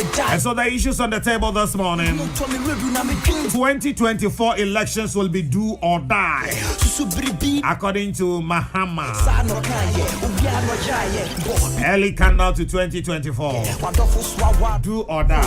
And so the issues on the table this morning: 2024 elections will be do or die, according to Mahama. Early countdown to 2024. Do or die.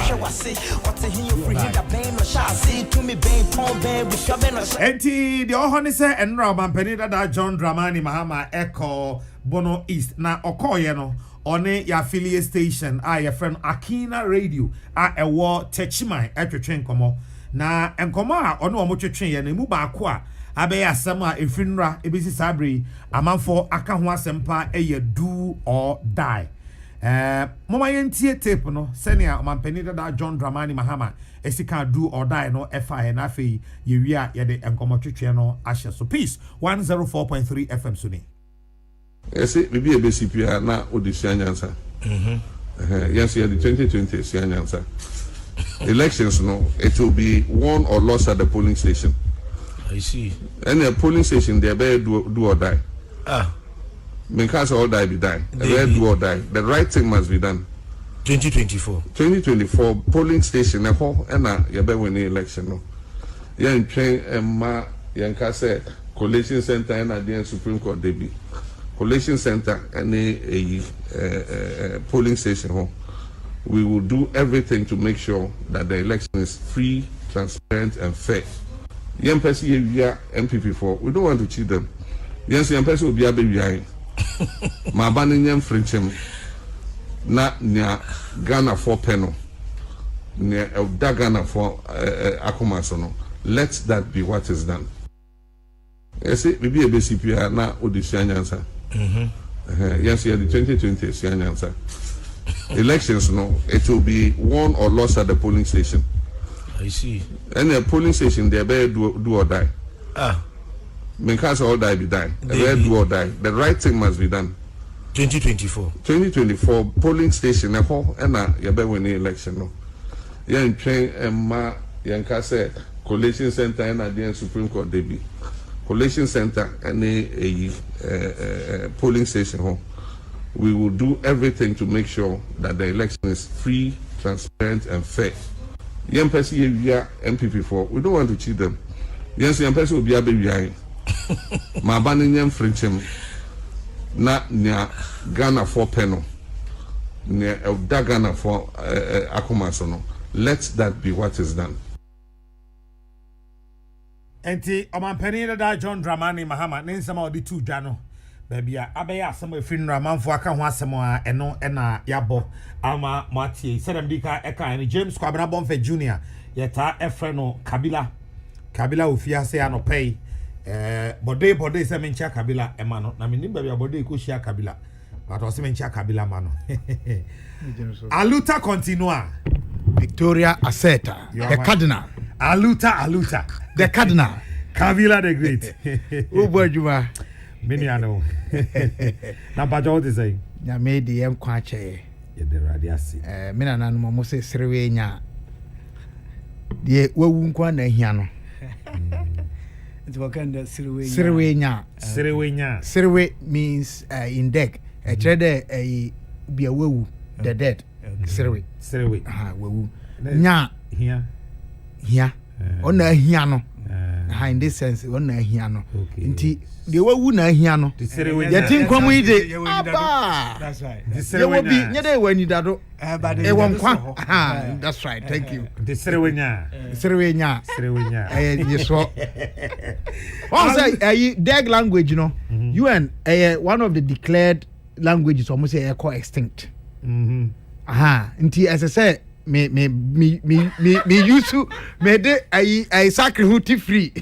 Enti the ohoni say enra mampani da John Dramani Mahama Echo Bono East na okoye no one ya affiliate station a your friend Akina Radio a ewo Techimai etwetwen komo na enkomo a ono omo twetwen ye na mu ba ko a abe asem a efinra ebisi sabri amanfo aka ho asempa eye do or die. Mama yentie tape no senia mampani da John Dramani Mahama esika do or die no FI na afei ye wi a ye de enkomo twetwe no ahye so peace 104.3 FM suni. Yes, maybe a BCP na Odyssean answer. Yes, yeah, the 2020 answer. Elections, no, it will be won or lost at the polling station. I see. And a polling station, they better do or die. Because all die be die. They better do or die. The right thing must be done. 2024 polling station, and you better win the election. No, yeah, in train and ma, Yanka said, collation center and at the Supreme Court, they be. Collation center and a polling station home. We will do everything to make sure that the election is free, transparent, and fair. Young person here, MPP4, we don't want to cheat them. Yes, young person will be a baby. My banning young French na near Ghana for Peno, near Ghana for Akumasono. Let that be what is done. Yes, it will be a BCP na Odyssean answer. Yes, yeah, the 2020 answer. Elections, no, it will be won or lost at the polling station. I see. And a polling station, they better do or die. Because all die be die. They better do or die. The right thing must be done. 2024 polling station, and you better win the election, no. Yeah, in train and ma, Yanka said, collation center and at the Supreme Court, they be. Collation center and a polling station home. We will do everything to make sure that the election is free, transparent, and fair. Young person here, MPP4, we don't want to cheat them. Yes, young person will be a baby. My banning young French na near Ghana for Peno, near Ghana for Akumasono. Let that be what is done. Enti omampani da John Dramani Mahama ne nsema odi tu dwa no baby a abeya asem efinra manfo aka ho asem a eno na yabo ama matie sedem dika eka ni James Kwabena Bonfe Junior yeta efre no Kabila ofia se anopei bode se mencha Kabila ema no na menim baby bode ko hia Kabila but o se mencha Kabila ma no aluta continua Victoria Aseta the cardinal aluta the cardinal Kabila the great Ubojuma many ano na bajo de say nya me de em kwa che ye de radiasi me na nanu mo se serewe nya de wawu nkwa na hia no it's wakanda serewe nya serewe means in deck a trade a be a wawu the dead serewe wawu nya hia ona hia no in this sense ona hia no nti de wawu na hia no yatin kwamu ide aba that's right de wo bi nye de wani dado e won kwa that's right thank you de serewenya yeso what say deg language no UN one of the declared languages almost say extinct nti as I say me used to me de I sacri huti free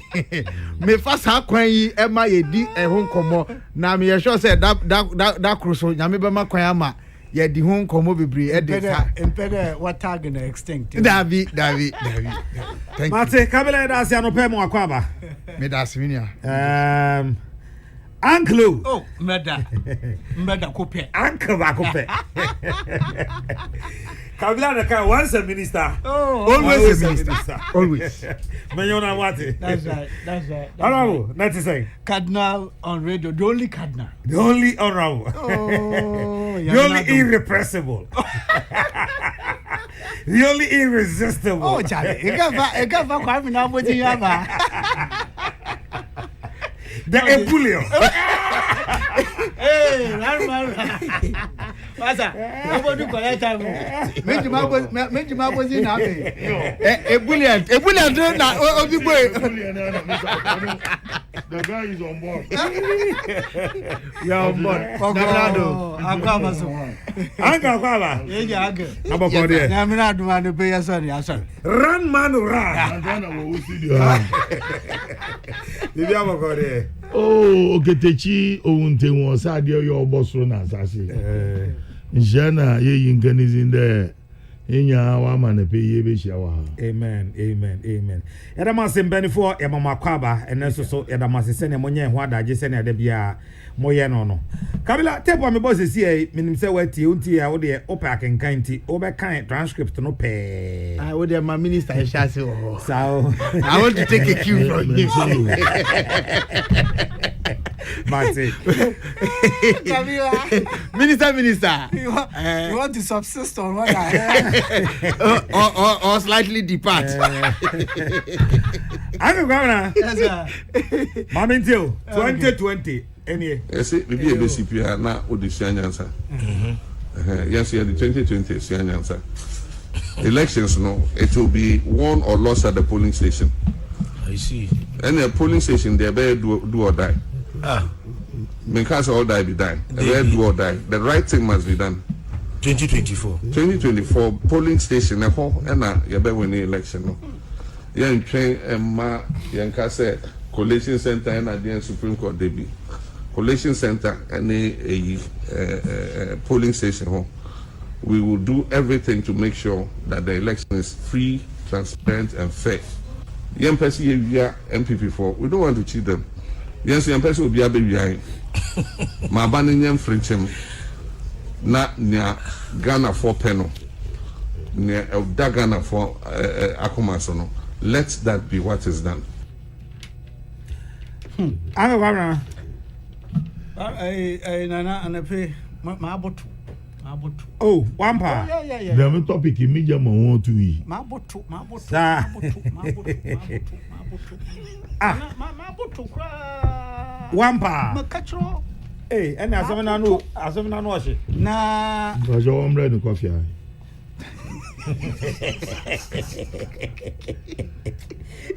me fasa kwan yi e ma ye di e ho nkomo na me sure say that cruise nya me be ma kwan ama ye di ho nkomo bebre e de impede what tag na extinct David thank Mate Kabila da se anope mo akwaba me da siminia Uncle. Oh, meda kope. Uncle ba kope. Kabila na once a minister. Oh, always a minister. Always. Menyona wate. That's right. Honorable, not to say. Cardinal on radio, the only cardinal. The only honorable. Oh, the only irrepressible. Really irresistible. Oh, Charlie, you got Kwame now putting Yama. The Epulio. Hey, Masa, nobody collect time. Make him up was in A brilliant na obi boy. The guy is on board. You're on board. Nagrado. Akwa so. Anga kwaba. Eja age. Aboko there. Na me na do man pay sorry. Run man run. Antoine will see the Bibi aboko there. Oh, Oketechi Owunte won sade yo obosoro na asase. Njana ye yinganizin there. Enya wa ma na pe ye be hia wa. Amen. Yadamase mbenifo ya mama kwaba enenso so yadamase sene monye ho adaje sene da bia moye no. Kabila table me boss si e minim se wati unti ya wo de opa akenkan nti obe kan transcript no pe. I would my minister Shasi. So I want to take a cue from you. Mate. Minister. You want to subsist on what or slightly depart. Anu gwamna. Yes, sir. Mamentio 2020 any. Yes, bibi BCP na odisia nyansa. Yes, yeah, the 2020 is nyansa. Elections no, it will be won or lost at the polling station. I see. And the polling station they better do or die. Ah, Because all die be done. They better do or die. The right thing must be done. 2024. 2024 polling station and you better win the election no. Yan train ma yanka say collation center and at the Supreme Court Debi. Collation center and a polling station home. We will do everything to make sure that the election is free, transparent, and fair. Young person here, MPP for we don't want to cheat them. Yes, young person will be a baby. My banning French him na near Ghana for Peno, near Ghana for Akumasono. Let that be what is done. Anu gwamna. Nana and pay my botu. Oh, wampa. Yeah. The topic immediately want to eat. My botu. Ah. My botu. Wampa. Makachro. Eh, and asomna no washi. Na. Because you want bread and coffee.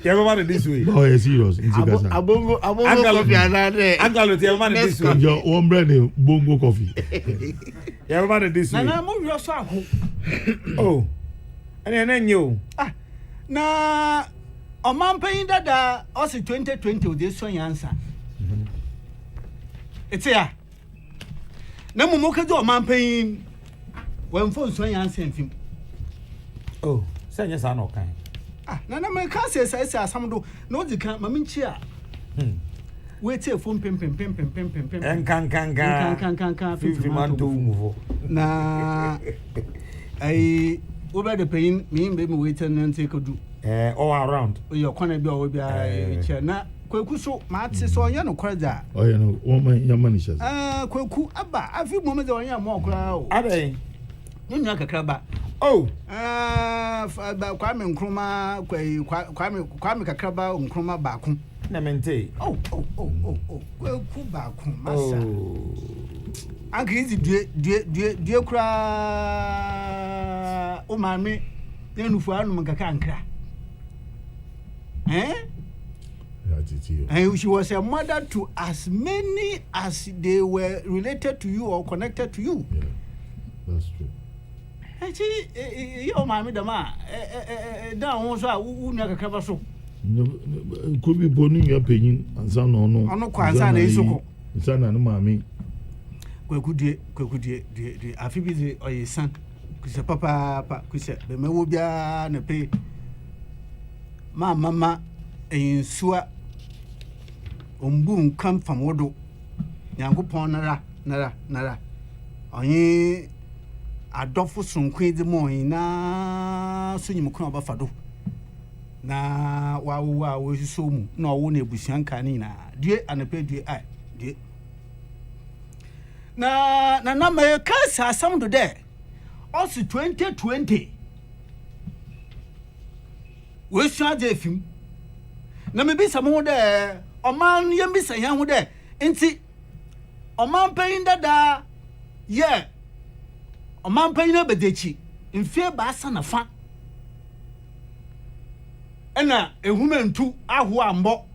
Everybody this way. Oh, yes, serious. Abongo coffee another. Angalo tell man this way. You want bread and bongo coffee. Everybody this way. Na mo yo so aho. Oh. And then you. Na omampan dada osi 2020 o dey so yansa. It's ya. Na mo ka do omampan when phone so yansa mfim. Oh, senya sa no kan. Na me ka say asam do no di kan maminchi a. Wait a phone pim. En kan. Fifi man to move. Na ai over the pain me be me wait and take do. All around. Your corner be all be chair na kwaku so ma ate so onye no kwada. Oh, you know, woman, your money says. Kwaku aba afi moment onye mo okra o. Ade. Nunu kakra ba. Oh. Kwame Nkrumah Kwame Kakraba Nkrumah baako. Na mente. Oh. Kwaku baako masa. Anka izi due kura o mame na nufu anu nkaka ankra. And she was a mother to as many as they were related to you or connected to you. Yeah, that's true. Yo mami dama da won so a wu na kakra ba so Could be boning your opinion and son or no. Ono kwa ansa na isoko Son and mommy. Kwaku die afi bi de oye san kusa papa kusa be mewo bia na pe mama ensua ombu nkam famodo nyankopon nara onye adofo sonkwe de mo na so nyim kuna obafado na wa so mu na owo na ebusianka ni na due anape due ai due na me kasa asam do there also 2020 we sua de fim na me bisa mo de oman ye bisa yan ho de enti oman payin dada ye oman payin na bedechi mfie ba asa na fa ena ehumentu aho ambo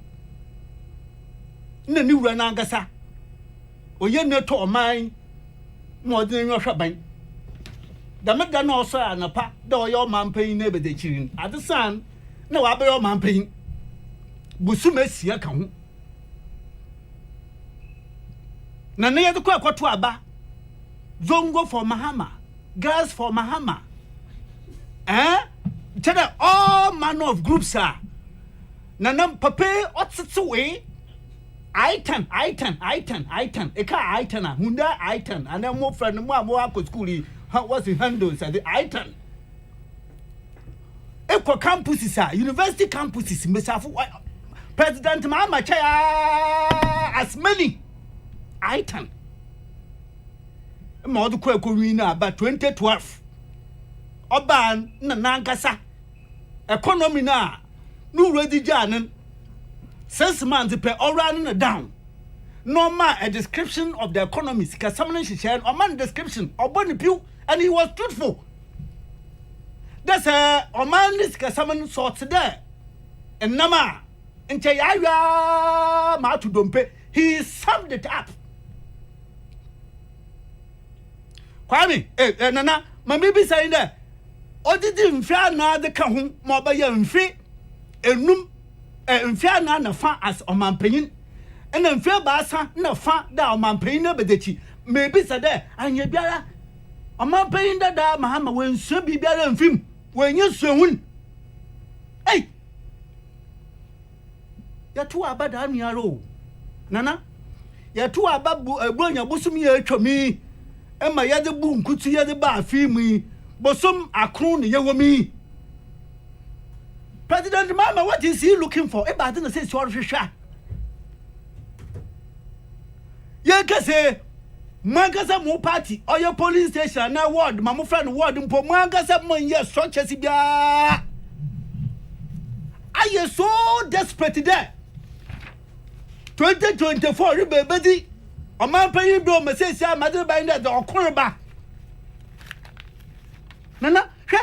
na ni wura na angasa oye ne to oman mo de nwa hwaban da meda na oso anapa da oyo oman payin na bedechirin adesan na wa be oman payin busuma sia ka ho na ne yede kwa akwato aba zongo for mahama girls for mahama tell all manner of groups are na pape otsetse we item eka item hunda item and then more friend mo akọ school what's the handles at the item ekwa campuses university campuses mesafo president Mahama chaya as many item ma odu kwa wi na ba 2012 oban na nankasa economy na no ready janen 6 months per run down normal a description of the economy ka someone she share o man description oboni piu and he was truthful that's a man this ka someone sort there and nama nche ya ma to dompe he summed it up Kwame nana mami bi saying there odidi mfia na de ka ho ma ba ya mfi enum mfia na fa as omanpanyin ena mfia ba asa na fa da omanpanyin na bedechi maybe say there anya biara omanpanyin da Mahama wensu bi biara mfim wenye suhun hey ya tu abada amiaro nana ya tu ababu egbonya busum ya atwami ema ya de bu nkutu ya de ba afimi bosom akron ne yewomi President Mahama, what is he looking for? Eba didn't say so hwehwa. Ye kase mangasa mo party or your police station na ward ma mo friend ward mpo mangasa mo ye structure si bia. Are you so desperate there? 2024 rebedi o man pay do me say sia ma de ba inde de okun ba. Nana hwe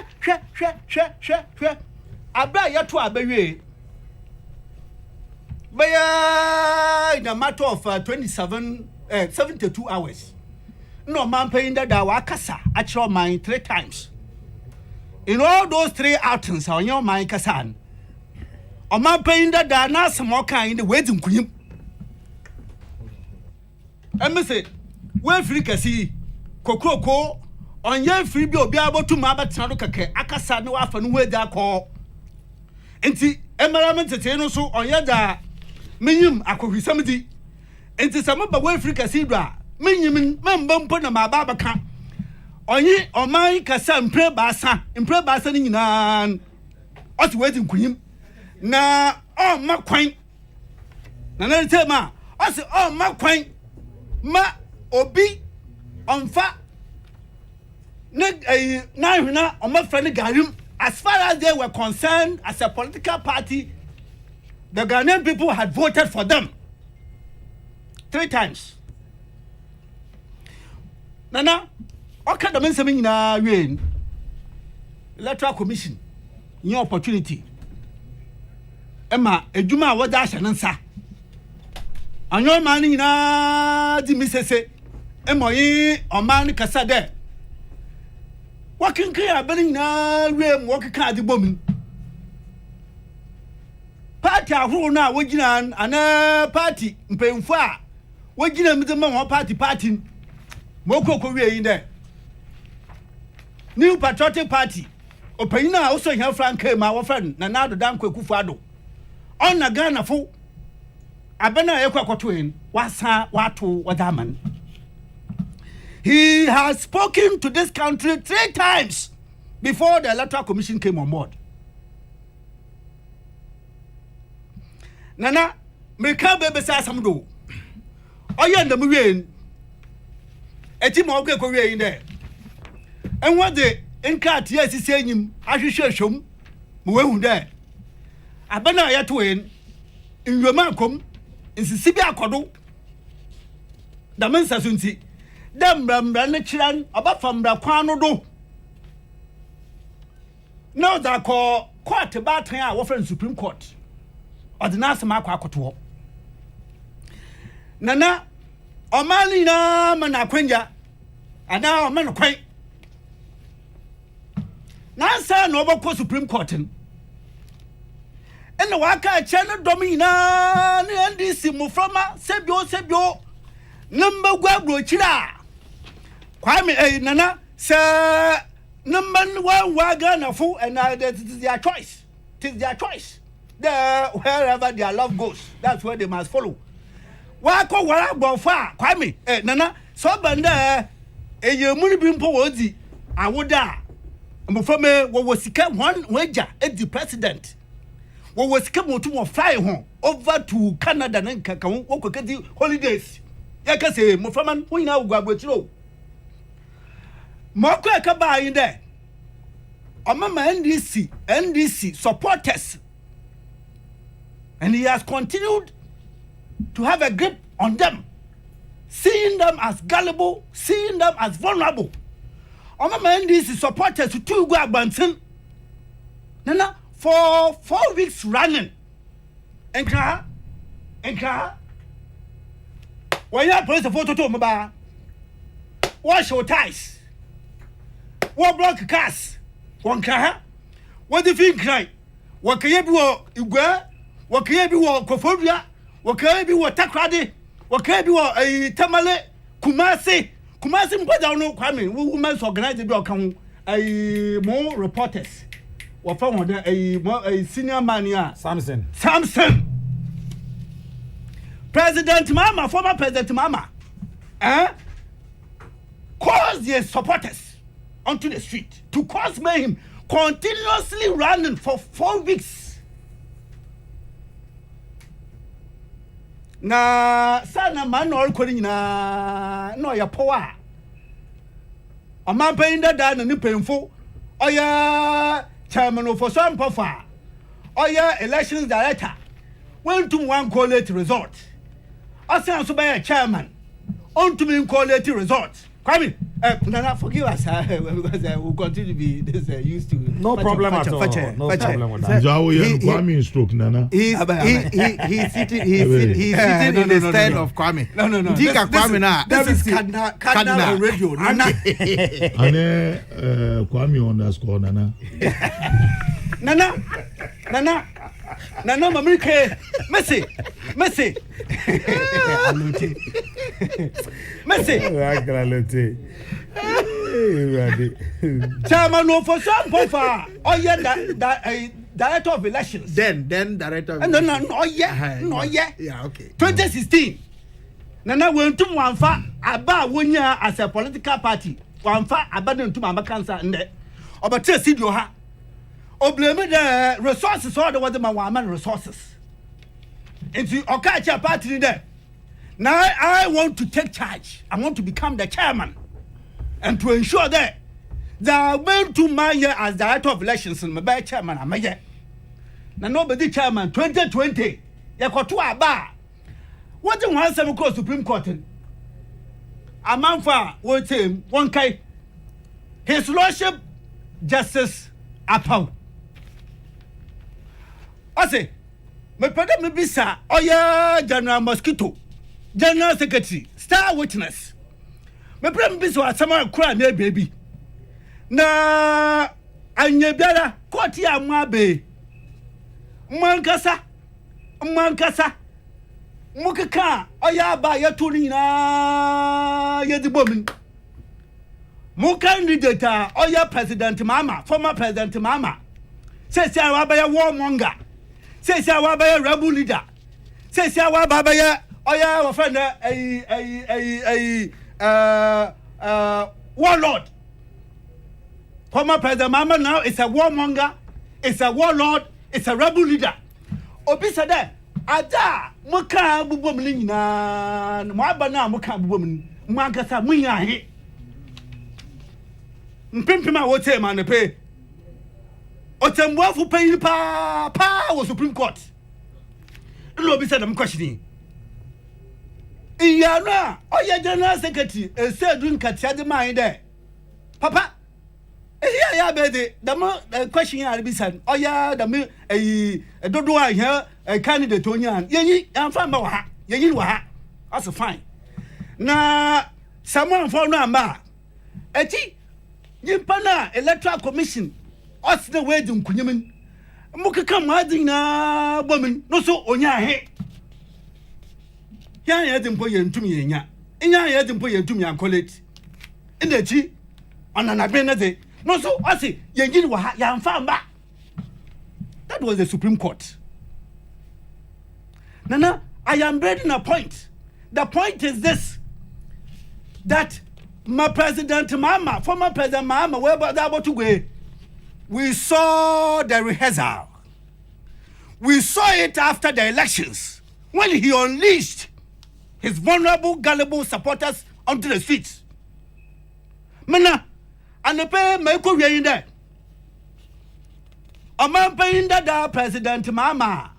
abra yato abewe in a matter of 72 hours no man paying that wakasa actual mine 3 times in all those 3 outings on your mind kasan o man paying that na some kind the waiting kunyim and me say we free kasi Kokrokoo on your free bi obi abotu ma abatana keke akasa ne wa fa no we da ko enti emarament tete no so onye da menyim akohwisam di enti samaba we Africa sidra menyim membampo na maba baka onye oman kasa mpre baasa ni nyina oti weti nkunyim na o makwan na tema oti o makwan ma obi onfa ne na hwena o mafra ne garim. As far as they were concerned, as a political party, the Ghanaian people had voted for them 3 times. Nana, okay, the men saying na rain electoral commission, new opportunity. Emma, ejuma wa dash anansa. Anyo mani na di misese. Emma yi o mani kasa de. Working clear, burning na room, working card the woman. Party who now, Wajinan, and a party, paying far. Wajinan with the mom party. Moko Korea in there. New Patriotic Party. Opena also have Frank, my friend, Nanado Danko Kufado. On a Ghana fool. Abena Equa Twin, Wasa, Watu, Wadaman. He has spoken to this country 3 times before the electoral commission came on board. Nana, me can't be beside some do. Oh, yeah, the Marine. A team of Korea in there. And what the Encat, yes, is saying him, I should show him, who there. abana ya to en nwoma kom nsisi bi akodo da mensa so nti da mbra ne kiran obafa mbra kwan no do no da ko court ba tan a wo friend Supreme Court ordinance ma akoto nana omani na mana kwanja ana omani kwan nansa no obako Supreme Court ena waka chene domina ne NDC muframa sebio number gwabro chira kwame nana se number one waga na fu and it is their choice. It is their choice. There wherever their love goes, that's where they must follow. Wako wara bonfa kwame nana so banda eyemuri bimpo wodi awoda muframa wo sika one wager the president wo was come to fly home over to Canada and Kakao, Okokati holidays. Yakase, Mofaman, who now go with you. Moko Kaba in there. Amama NDC supporters. And he has continued to have a grip on them, seeing them as gullible, seeing them as vulnerable. Amama NDC supporters to two go abantin. Nana. For 4 weeks running. Enka. When you place a photo to Maba, wash your ties. What block cars? One car? What do you think, right? What can you be? What can you be? Koforia? What can you be? What Takradi? What can you be? A Tamale? Kumasi? But I don't know. Kwame, women's organized the block. A more reporters. What found a senior man here? Samson. President Mama, former President Mama, calls their supporters onto the street to cause him continuously running for 4 weeks. Na sana man or calling na no ya power. A man paying that down and painful. Oh yeah. Chairman of some Pofa, or your elections director, went to one quality resort. I sound so by a chairman, on to me quality resort. Come in, forgive us, because I will continue to be this used to. No problem at all. No problem with that. Kwame stroke Nana. He's sitting in the stand of Kwame. No. Dika Kwame na. This is Cardinal on radio. Nana. Kwame underscore Nana. Nana, Mamike, Messi. Chairman of for some Pofa, oh yeah, director of elections. Then director. No, yeah. Yeah, okay. 2016. Nana went to one fa about 1 year as a political party. One fa abandoned to Mama Cancer and there. About Tessidio ha. Blame the resources or the what the man resources. And to Okacha party there. Now I want to take charge. I want to become the chairman. And to ensure that the way to my year as director of elections and my chairman, I'm a year. Now nobody chairman 2020. Yakotu aba. What do you want to go Supreme Court? A man for what him one kai. His Lordship Justice Apau. I say, me pede me bisa oya General Mosquito, General Secretary, Star Witness. Me pede me bisa asama kura na baby. Na anye biara court ya mwabe. Mwankasa. Mukeka oya ba ya tuni na yedibomin. Mu candidate oya President Mama, former President Mama. Say wa ba ya warmonger. Say wa ba ya rebel leader. Say wa ba ya oya wa friend warlord. Former President Mama now is a warmonger, it's a warlord, it's a rebel leader. Obi said that ada muka bubom ni nyina mo aba na muka bubom mu ankasa mu nya he mpimpim a wote ma ne pe Otembuafu pay pa was Supreme Court. No be said I'm questioning. Iyana, oya general secretary, said doing Katia mind there. Papa, yeah, baby, the question I be said, oya, the a dodo here, a candidate Tonyan, Yenny, and Famba, Yenny Waha. That's fine. Na, someone for no ma. Eti, Yimpana, Electoral Commission, what's the wedding, Kunyaman? Mukaka Madina woman, no so on your head. Ya ya didn't put you to me, ya. And ya didn't put you to me and call it. In the G, on an agreement, no so I say, Yenny Waha, Yan Famba. That was the Supreme Court. Nana, I am bringing a point. The point is this, that my president Mama, former president Mama, where about that to go? We saw the rehearsal. We saw it after the elections when he unleashed his vulnerable, gullible supporters onto the streets. Mana, and the pay may go in there. A man paying that president Mama.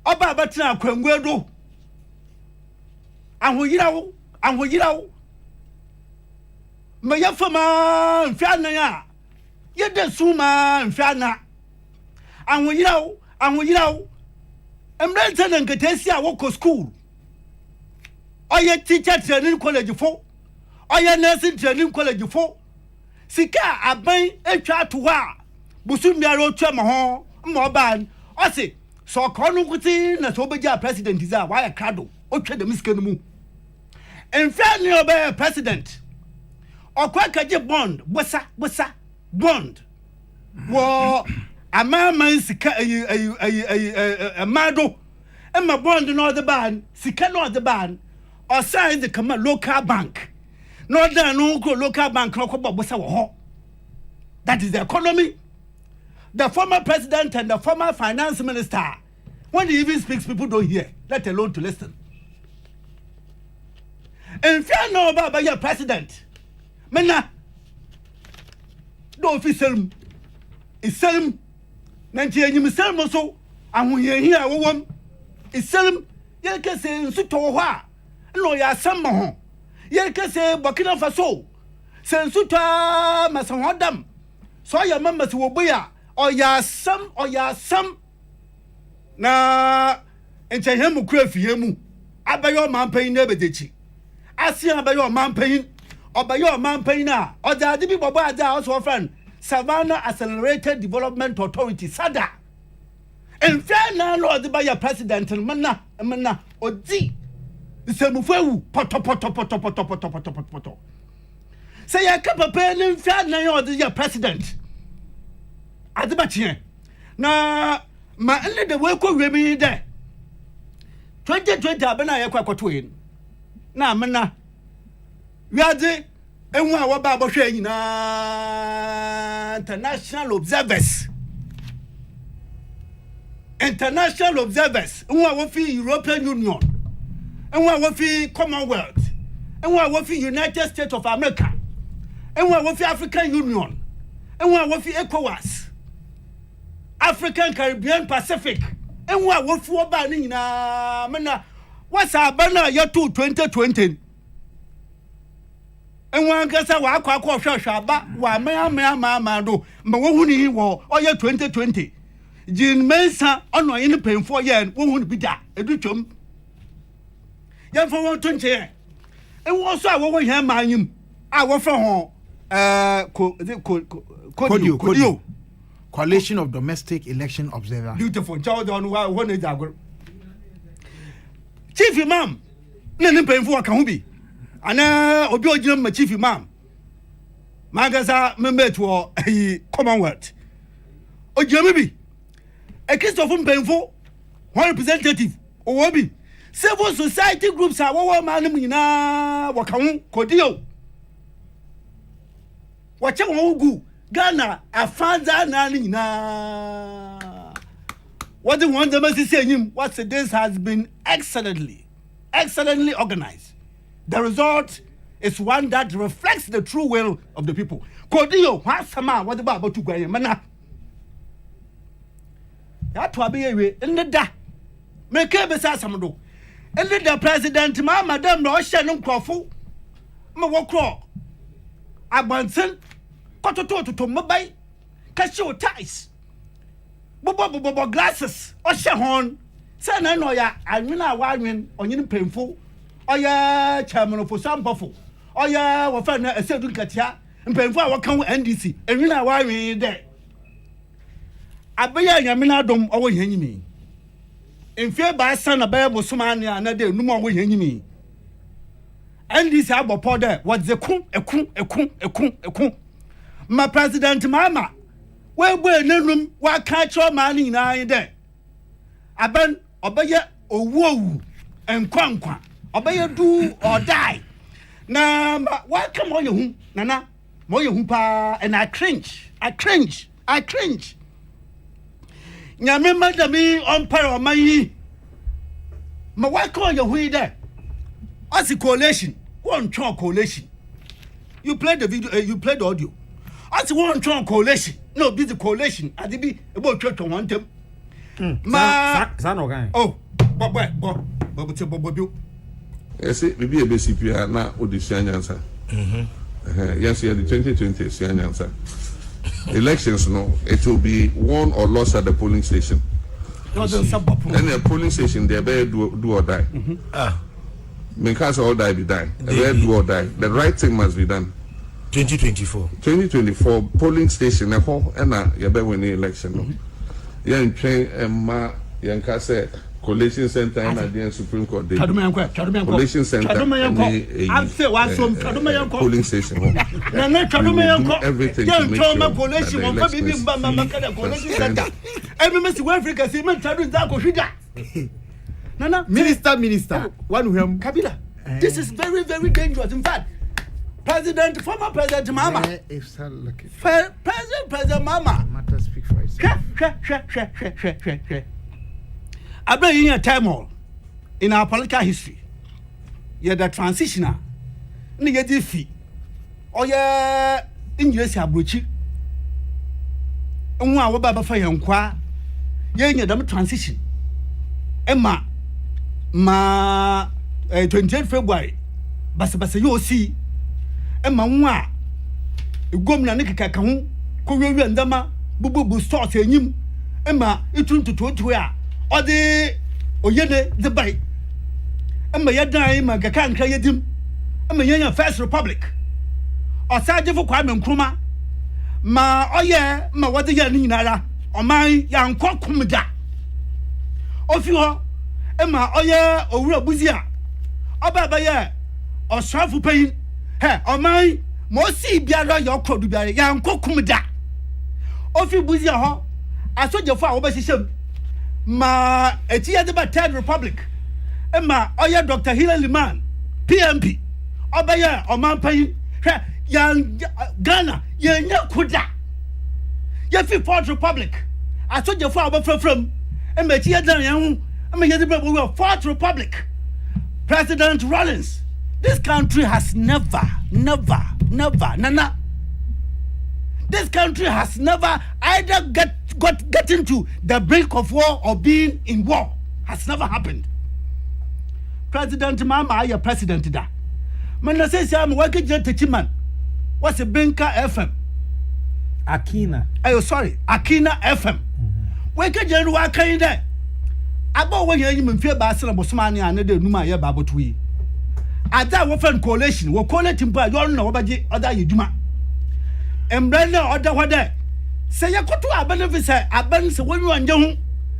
Oba Batina Kwengwedo. And we know. Mayafama and Fiana. Yet the Suma and Fiana. And we know. And Branson and Catesia walk to school. Or your teacher training college for. Or your nursing training college for. Sika, I buy a child to war. Busumia road Chamaho, Moban. I say, so Kokrokoo na so beja president is a why a crado. Okay, the miskenu. And Fiana obey president. Or Kwakaje bond, Bossa, bond. War. A man sika a mado, and my bond no the ban, sika no the ban, or sign the command local bank. No done no local bank Bossa. That is the economy. The former president and the former finance minister, when he even speaks, people don't hear, let alone to listen. And if you know about your president, Mena, don't official is seldom. Nanti you misalmo so and when you hear one is seldom you can say Sutoha no ya sammo you can say Burkina Faso Sensuta Masanhodam so your members will be or ya some na ente hemu krafi hemu abayo man pain nebedechi asia abayo man pain obayo man pain na oda de bi bobo ada also friend Savannah Accelerated Development Authority SADA. And fair now, Lord, by your president and mana, Odi. The same poto. Say, I kept a pen and fair now, your president. At the batch now, my only the work will remain there. 2020, I've been a quack. Now, mana, we are there. And what about international observers? International observers. And what for European Union? And what for Commonwealth? And what for United States of America? And what for African Union? And what for ECOWAS? African, Caribbean, Pacific. And what for Banina? What's our banner year 2020? And one gets a walk shaba, wa mea do, Mawuni war, or year 2020. Jean Mesa, on no any pain for yen, won't be that, a duchum. Yan for 120. And also, I won't hear my name. I want from home. Kodio. Coalition of Domestic Election Observers. Beautiful child on one is our Chief Imam. None pain for a can Ana obi ojina ma chief imam magasa member to Commonwealth ojina bi a Christopher Mpenfo one representative owobi civil society groups are wo ma nem nyina wakahu kodio wache won gu Ghana afanza na nyina what the one them say him what this has been excellently organized. The result is one that reflects the true will of the people. Kodio, what sama what about to go mana ya to abe we ende da me ke be sa asam do ende da president ma madam na o hye no nkrofo me wo kro agbansen kototo mobile cashew ties bobo glasses o hye hon say na no ya anwena wa anwen onyin pemfo oya chairman for sampofo oya wo fa na esedu nkatia mpemfo a wo kan NDC anwena wa anwen de abeya nyamena adom owo hanyimi mfie ba san na be bosomane ana de num owo hanyimi NDC abopo de wodze ekun ma president mama we bo enenum wa ka cho ma ni na de aben obeye owu enkwankwa obeye do or die na wa come on you nana mo you pa and I cringe nyame madami on para omayi ma wa come on you there as coalition one strong coalition you play the video you play the audio as one strong coalition no busy coalition adibi ebo twetwe one tem ma no guy oh bo yes bibi ebesipia na odisia nyansa yes yeah the 2020 sia nyansa elections no it will be won or lost at the polling station no the support and the polling station they better do or die because all die be die they do or die the right thing must be done 2024 polling station and you better win the election no yen train ma yen ka say collation center in the Supreme Court day collation center I'm say wa so polling station na everything to make sure collation won fa bibi mba collation center every mess we Africa say men tadu za ko hwida nana minister one him Kabila this is very very dangerous in fact former president mama president mama matter speak for itself. I've been in a time in our political history. You're the transitioner. Nigga fee. Oh yeah, English abruchi. Nwa wo baba fa yankwa. Ye nya dam transition. Emma 28 February. Basa you see. Emma nwa igomna ne keka ka ho ko wiwi ndama bububu stores enyim. Emma ituntutu a ode oyene the bay emma yadan ma gaka nkra yedim emma yanya first republic osaje fo kwa menkruma ma oye ma wode ya ni nyinara oman ya nkokumda ofi ho emma oye owura buzia obaba ye osrafu payin he oman mo si biara ya okrodu biara ya nkokumda ofi buzia ho asoje fo a wo be hiham ma etia de third republic ema oya Dr. Hilary Man PMP obaya omanpan ya Ghana ya nya koda ya fi fourth republic asoje fo abofrafram ema etia dan ya hu ema ya de babo fourth republic President Rollins this country has never nana this country has never either get into the brink of war or being in war. Has never happened. President Mama, I president da. Man say I'm working just man. What's a Binka FM? Akina. Sorry, Akina FM. Working just working there. About when you fear Basel Bosmani and the Numa ya Babotui. At that weapon coalition, we'll call it in by your no other you do. Embrana order what there. Say ya koto abenefit say aben se wonu anje ho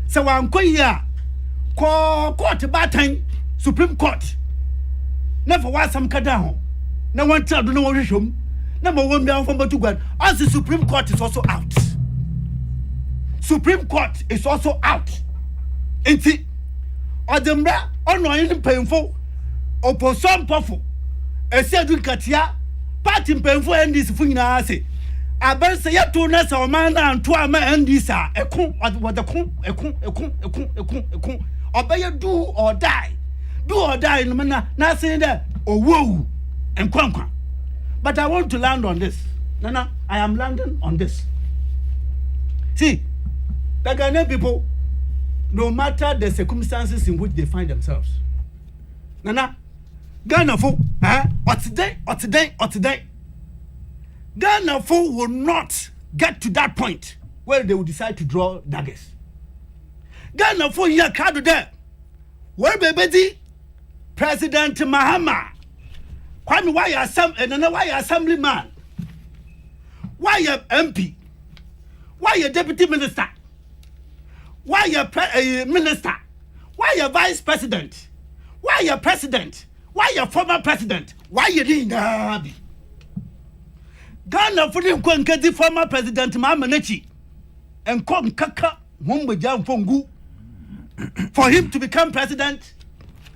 se wankɔ ya court batan Supreme Court na for wasam kada ho na wanta do na wohwehwom na ma won bia fo batugwan as the Supreme Court is also out enti odemra ono yin pemfo opposition pofo esedu katia party pemfo NDC fu nyina ase aben se yato na sa o man na nto ama ndisa ekun obeye do or die no na say that owo enkwankwa but I want to land on this nana I am landing on this see the Ghanaian people no matter the circumstances in which they find themselves. Nana, Ghana for today. Ghana for will not get to that point where they will decide to draw daggers. Ghana for here card there. Where baby President Mahama. Kwame why assemblyman? Why you MP? Why you deputy minister? Why you minister? Why you vice president? Why you president? Why you former president? Why you didn't Ghana for the former president Mahama and come kaka Fongu for him to become president.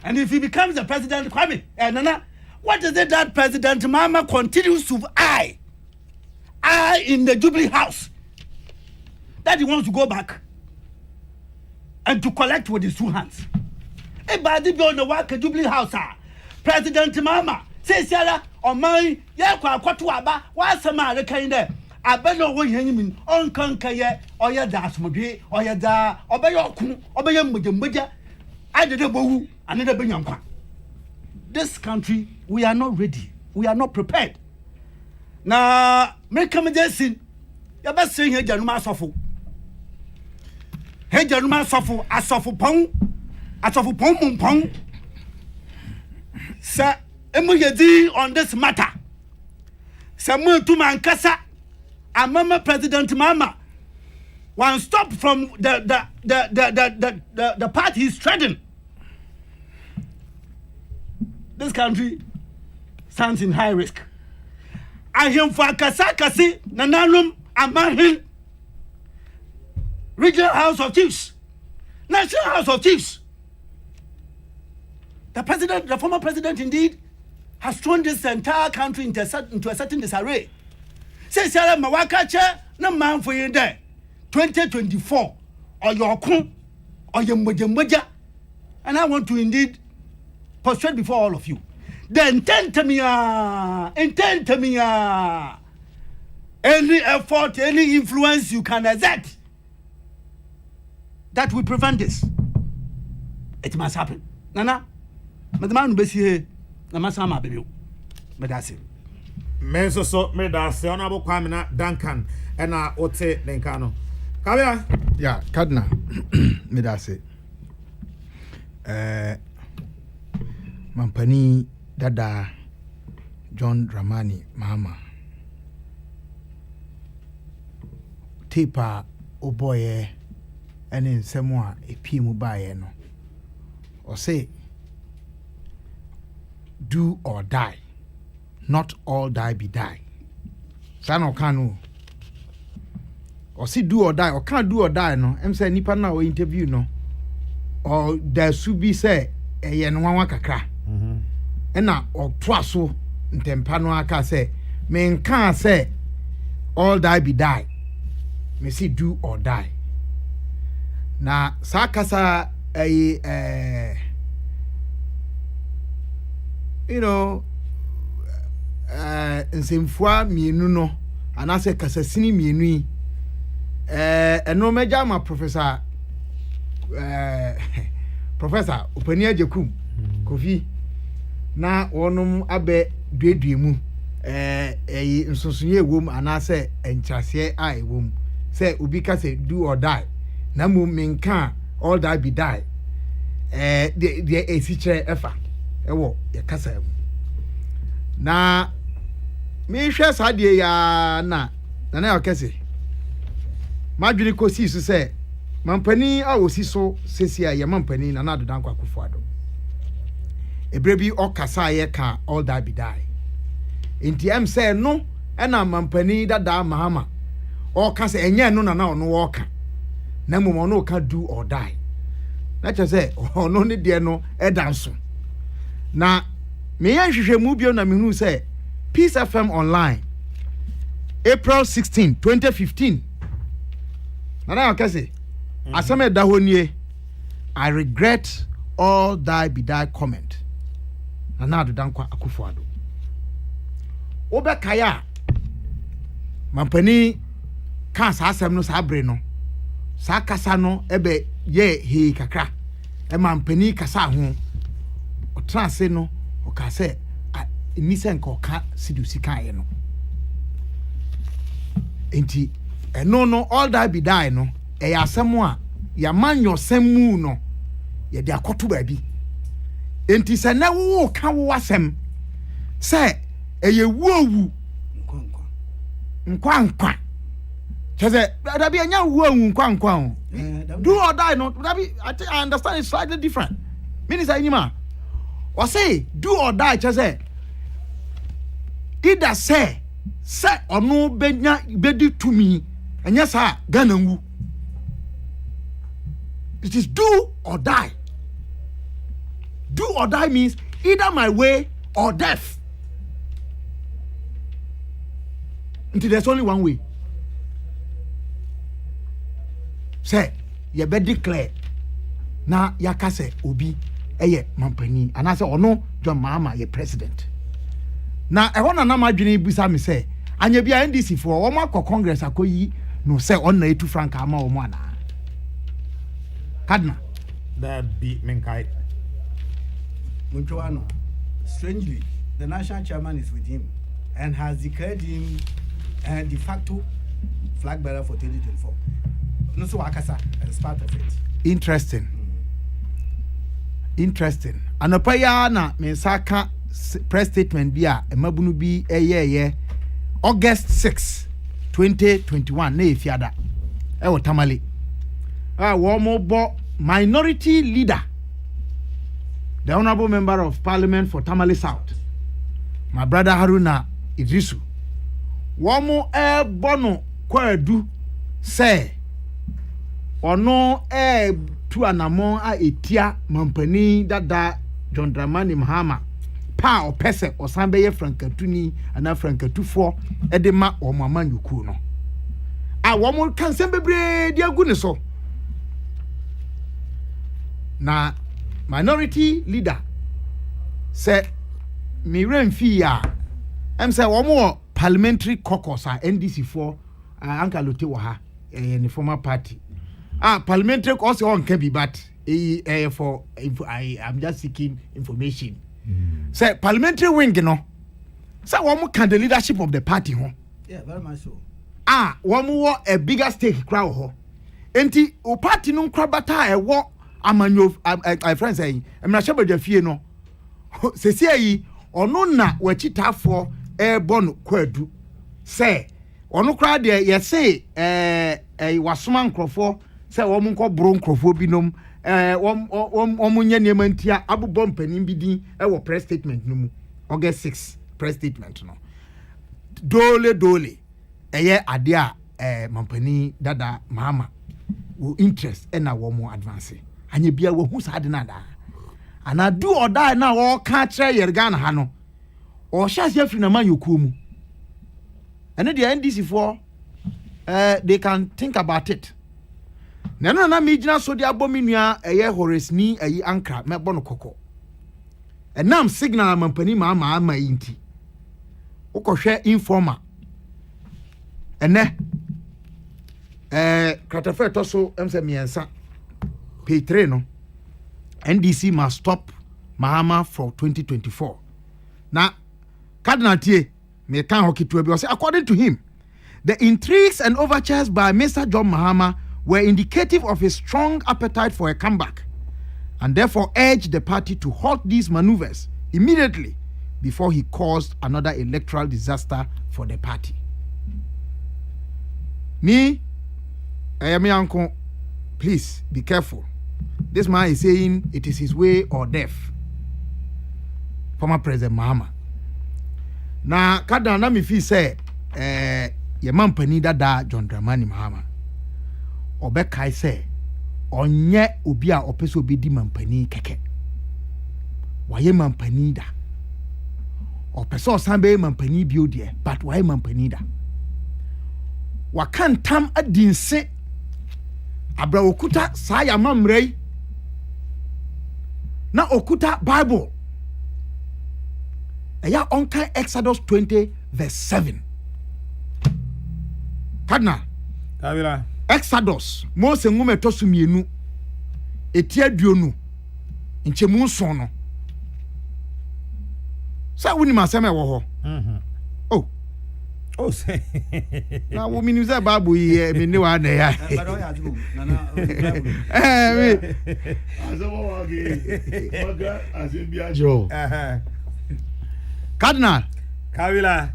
And if he becomes the president, Kwame, Nana, what is it that President Mahama continues to eye in the Jubilee House? That he wants to go back and to collect with his two hands. Everybody be on the work at Jubilee House. President Mahama says, Sarah, on my Yakwatuaba, why some other kind there? I bet no way him on Kankaye or your dasmode or your da or by your kun or by your mujambuja. I did a boo and a benyanqua. This country, we are not ready. We are not prepared. Now, make come against it. You're best saying here, Januma Sofu. Hey, Januma Sofu, a Sofu Pong, a Sofu Pong Pong. Sir, Emuyedi on this matter. Samuel Tumankasa, and Mama President Mama, one stop from the path he's treading. This country stands in high risk. I hear for Kasakasi, Nananum, Amahin, Regional House of Chiefs, National House of Chiefs. The former president, indeed, has thrown this entire country into a certain disarray. Say, Sarah Mawakacha, no man for you there. 2024, or your kun, or your mujamuja. And I want to indeed prostrate before all of you. The intent me, any effort, any influence you can exert that will prevent this. It must happen. Nana, Madam Bessie, Namasama baby. But that's it. Menso so me that's honorable Kwame Duncan and Ote Denkano. Kabia? Yeah, Kadna. Me that's it. Mampani Dada John Dramani Mahama. Tipa oboye ene nsemo a epi mu bae no. Or say do or die. Not all die be die. Sano kanu. Or see do or die or can't do or die no. Em say nipa na o interview no. Or there should be say eye no wan kakra. Ena or twaso ntempa no aka say me nka say all die be die. Me see do or die. Na sakasa you know nsemfua mienu no anase kasasini mienu yi eno meja ma professor Opani Ajekum Kofi na wonum abe duedue mu nsonsoye ewom anase enchase a ewom say obi ka say do or die na mo menka all die be die de esiche efa ewo ye kasa emu na me hwe sadie ya na yakese madwiri kosi so say mampani a osi so sesi a ye mampani na na dodan kwakofo ado ebrebi okasa ye ka all die be die enti em say no na mampani dada Mahama o ka say enye no na ono wo ka na mum ono ka do or die na che say ono ne de no edanso na me yan hwehwe mu bio na me hu say Peace FM online April 16 2015 na yakese asame da honie I regret all die be die comment na dodan kwa akufo ado obekaya mampani kan sa asem no sa bre no sa kasa no ebe ye he kakra e mampani kasa ho o transe no o ka se ni se nka o ka sidusi kan ye no enti no all that be die no e ya asem a ya man yosem mu no ye de akoto ba bi enti se na wo ka wo asem se e ye wuowu nkwa chese da bi anya wuowu nkwa do or die no that be I understand it's slightly different meaning say nyima or say do or die chese either say ono benya bedi tumi anya sa Ghana wu it is do or die. Do or die means either my way or death. Until there's only one way. Say, you better declare. Na yaka say obi eye mampani and I say ono John Mahama ye president. Na e wona na madwene busa me say anya bia NDC for o ma Congress akoyi no say on na etu frank ama o mo ana. Kadna that be menkai Munchoano. Strangely, the national chairman is with him and has declared him de facto flag bearer for 2024. No, so Akasa as part of it. Interesting. Interesting. Anopaya na mensaka press statement bia emabunu bi August 6, 2021 na efiada. Ewo tamale. Womo bo minority leader, the honorable member of parliament for Tamale South, my brother Haruna Idrisu. Womo bono kwadu say ono tu anamon a etia mampani dada John Dramani Mahama pa o pese o sanbe ye frankatuni ana frankatufo edema o mama nyuku no a womo kan sembebre dia gu ne so na minority leader say me remfi ya em say womo parliamentary caucus a NDC for Anka Lote wa ha the former party parliamentary caucus on can be but for I'm just seeking information. Say parliamentary wing no say womo can the leadership of the party ho Yeah, very much so. Womo a bigger stake crowd ho enti o party no nkra bata e wo amanyo my friend say emra shebadwa fie no sesi ayi ono na wachitafo bon kwadu say ono kra de ye say wasoma nkrofo say wo nko bro nkrofo binom wo nya niam ntia abobom panim bidin e wo press statement no mu August 6 press statement no dole eye ade a mampani dada Mahama wo interest na wo mo advance anya bia wo hu sa de na da ana do or die na wo ka kire yerga na ha no o shase afri na man yoku mu ene the NDC for they can think about it na no na me gina so de abominua eye horesni ayi ankra me bono kokko enam signal mampani ma yinti ukohwe informer ene kratafe to so emse miensa page 3 no NDC must stop Mahama for 2024. Now, Cardinal Tie, me can hockey to be say according to him, the intrigues and overtures by Mr. John Mahama were indicative of a strong appetite for a comeback, and therefore urged the party to halt these maneuvers immediately before he caused another electoral disaster for the party. Me, uncle, please be careful. This man is saying it is his way or death. Former President Mahama. Na kada na mi fi say ye mampani dada John Dramani Mahama. Obekai say onye obi a opeso obi di mampani keke. Waye mampani da. Opeso sanbe mampani bio de but waye mampani da. Wakan tam adinse abra okuta saya mamrei na okuta Bible eya onka Exodus 20 verse 7 Kadna Tabila Exodus Mose ngume tosu mienu etia duonu nchemu nson no sa woni masem e wo ho oh say na wo minim say Bible yi me ne wa na ya Cardinal Kawila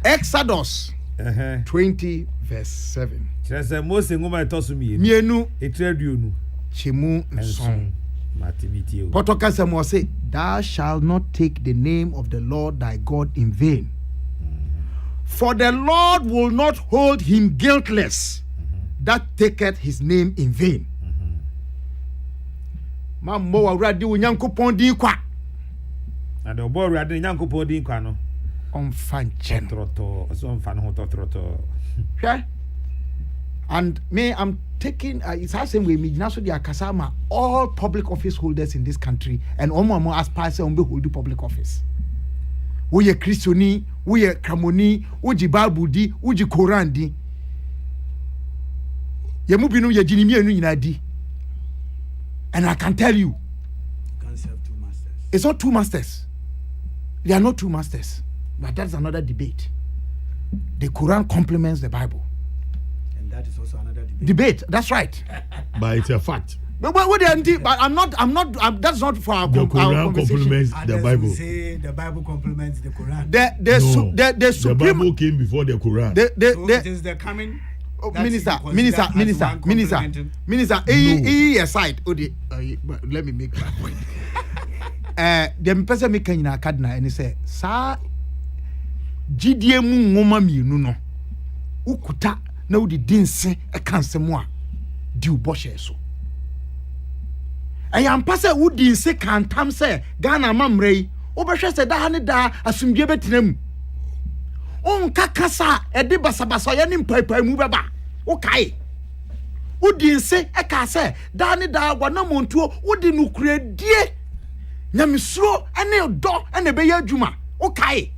Exodus 20 verse 7 Chese Mose ngoma etosu mienu etraduonu chemu nson matimiti o Potoka Samuel say, thou shalt not take the name of the Lord thy God in vain. For the Lord will not hold him guiltless that taketh his name in vain. Mammo wa uradi unyankopon di kwa. Na de obo uradi nyankopon di kwa no. Onfan chen. Troto, so onfan ho troto. Hwe? And me, I'm taking it's the same way me now so the akasama all public office holders in this country and omo aspire say on be hold public office. We ye Christiani, we ye Kramoni, uji Bible di, uji Quran di. Ye mu binu ye jinimi enu nyina di. And I can tell you, Can't serve two masters. it's not two masters. They are not two masters. But that's another debate. The Quran complements the Bible. And that is also another debate. Debate, that's right. But it's a fact. But what they but I'm not that's not for our, The our Quran conversation. complements the Others Bible. will say the Bible complements the Quran. The The supreme Bible came before the Quran. So it is the coming. that minister you consider as one complementing- aside but let me make my point. The person make nyina kadna and say sa gidie mu ngoma mienu no ukuta na udi dinse e kansemu a di uboshe so ayam pase udi nse kantam se Ghana mamrei obehwe se da ne da asumdie betinam on kakasa e de basabasa ye ne mpaipai mu beba wo kai udi nse e ka se da ne da wana montuo udi nukuredie nyamesuro ene do ene be ya adwuma wo kai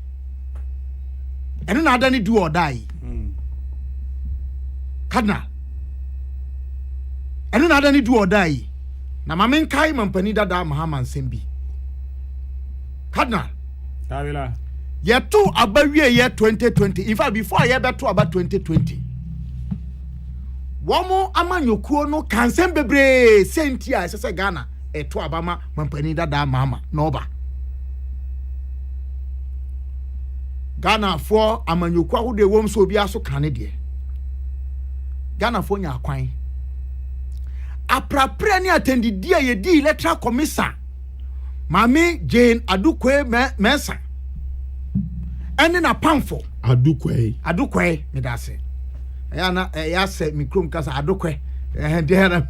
eno na ada ne do or die Cardinal eno na ada ne do or die na mamen kai mampani dada Muhammad Sembi Cardinal Kawila yeto abawie ye 2020 in fact before ye beto about 2020 womo amanyokuo no kansem bebre senti a sese Ghana eto abama mampani dada mama na oba Ghana for amanyokuo ahode wom so obi aso kane de Ghana for nya akwan aprapre ni attendidi a ye di electoral commission Mami Jane Adukwe Mesa ene na pamfo Adukwe me da se ya na ya se mikrom kasa Adukwe de na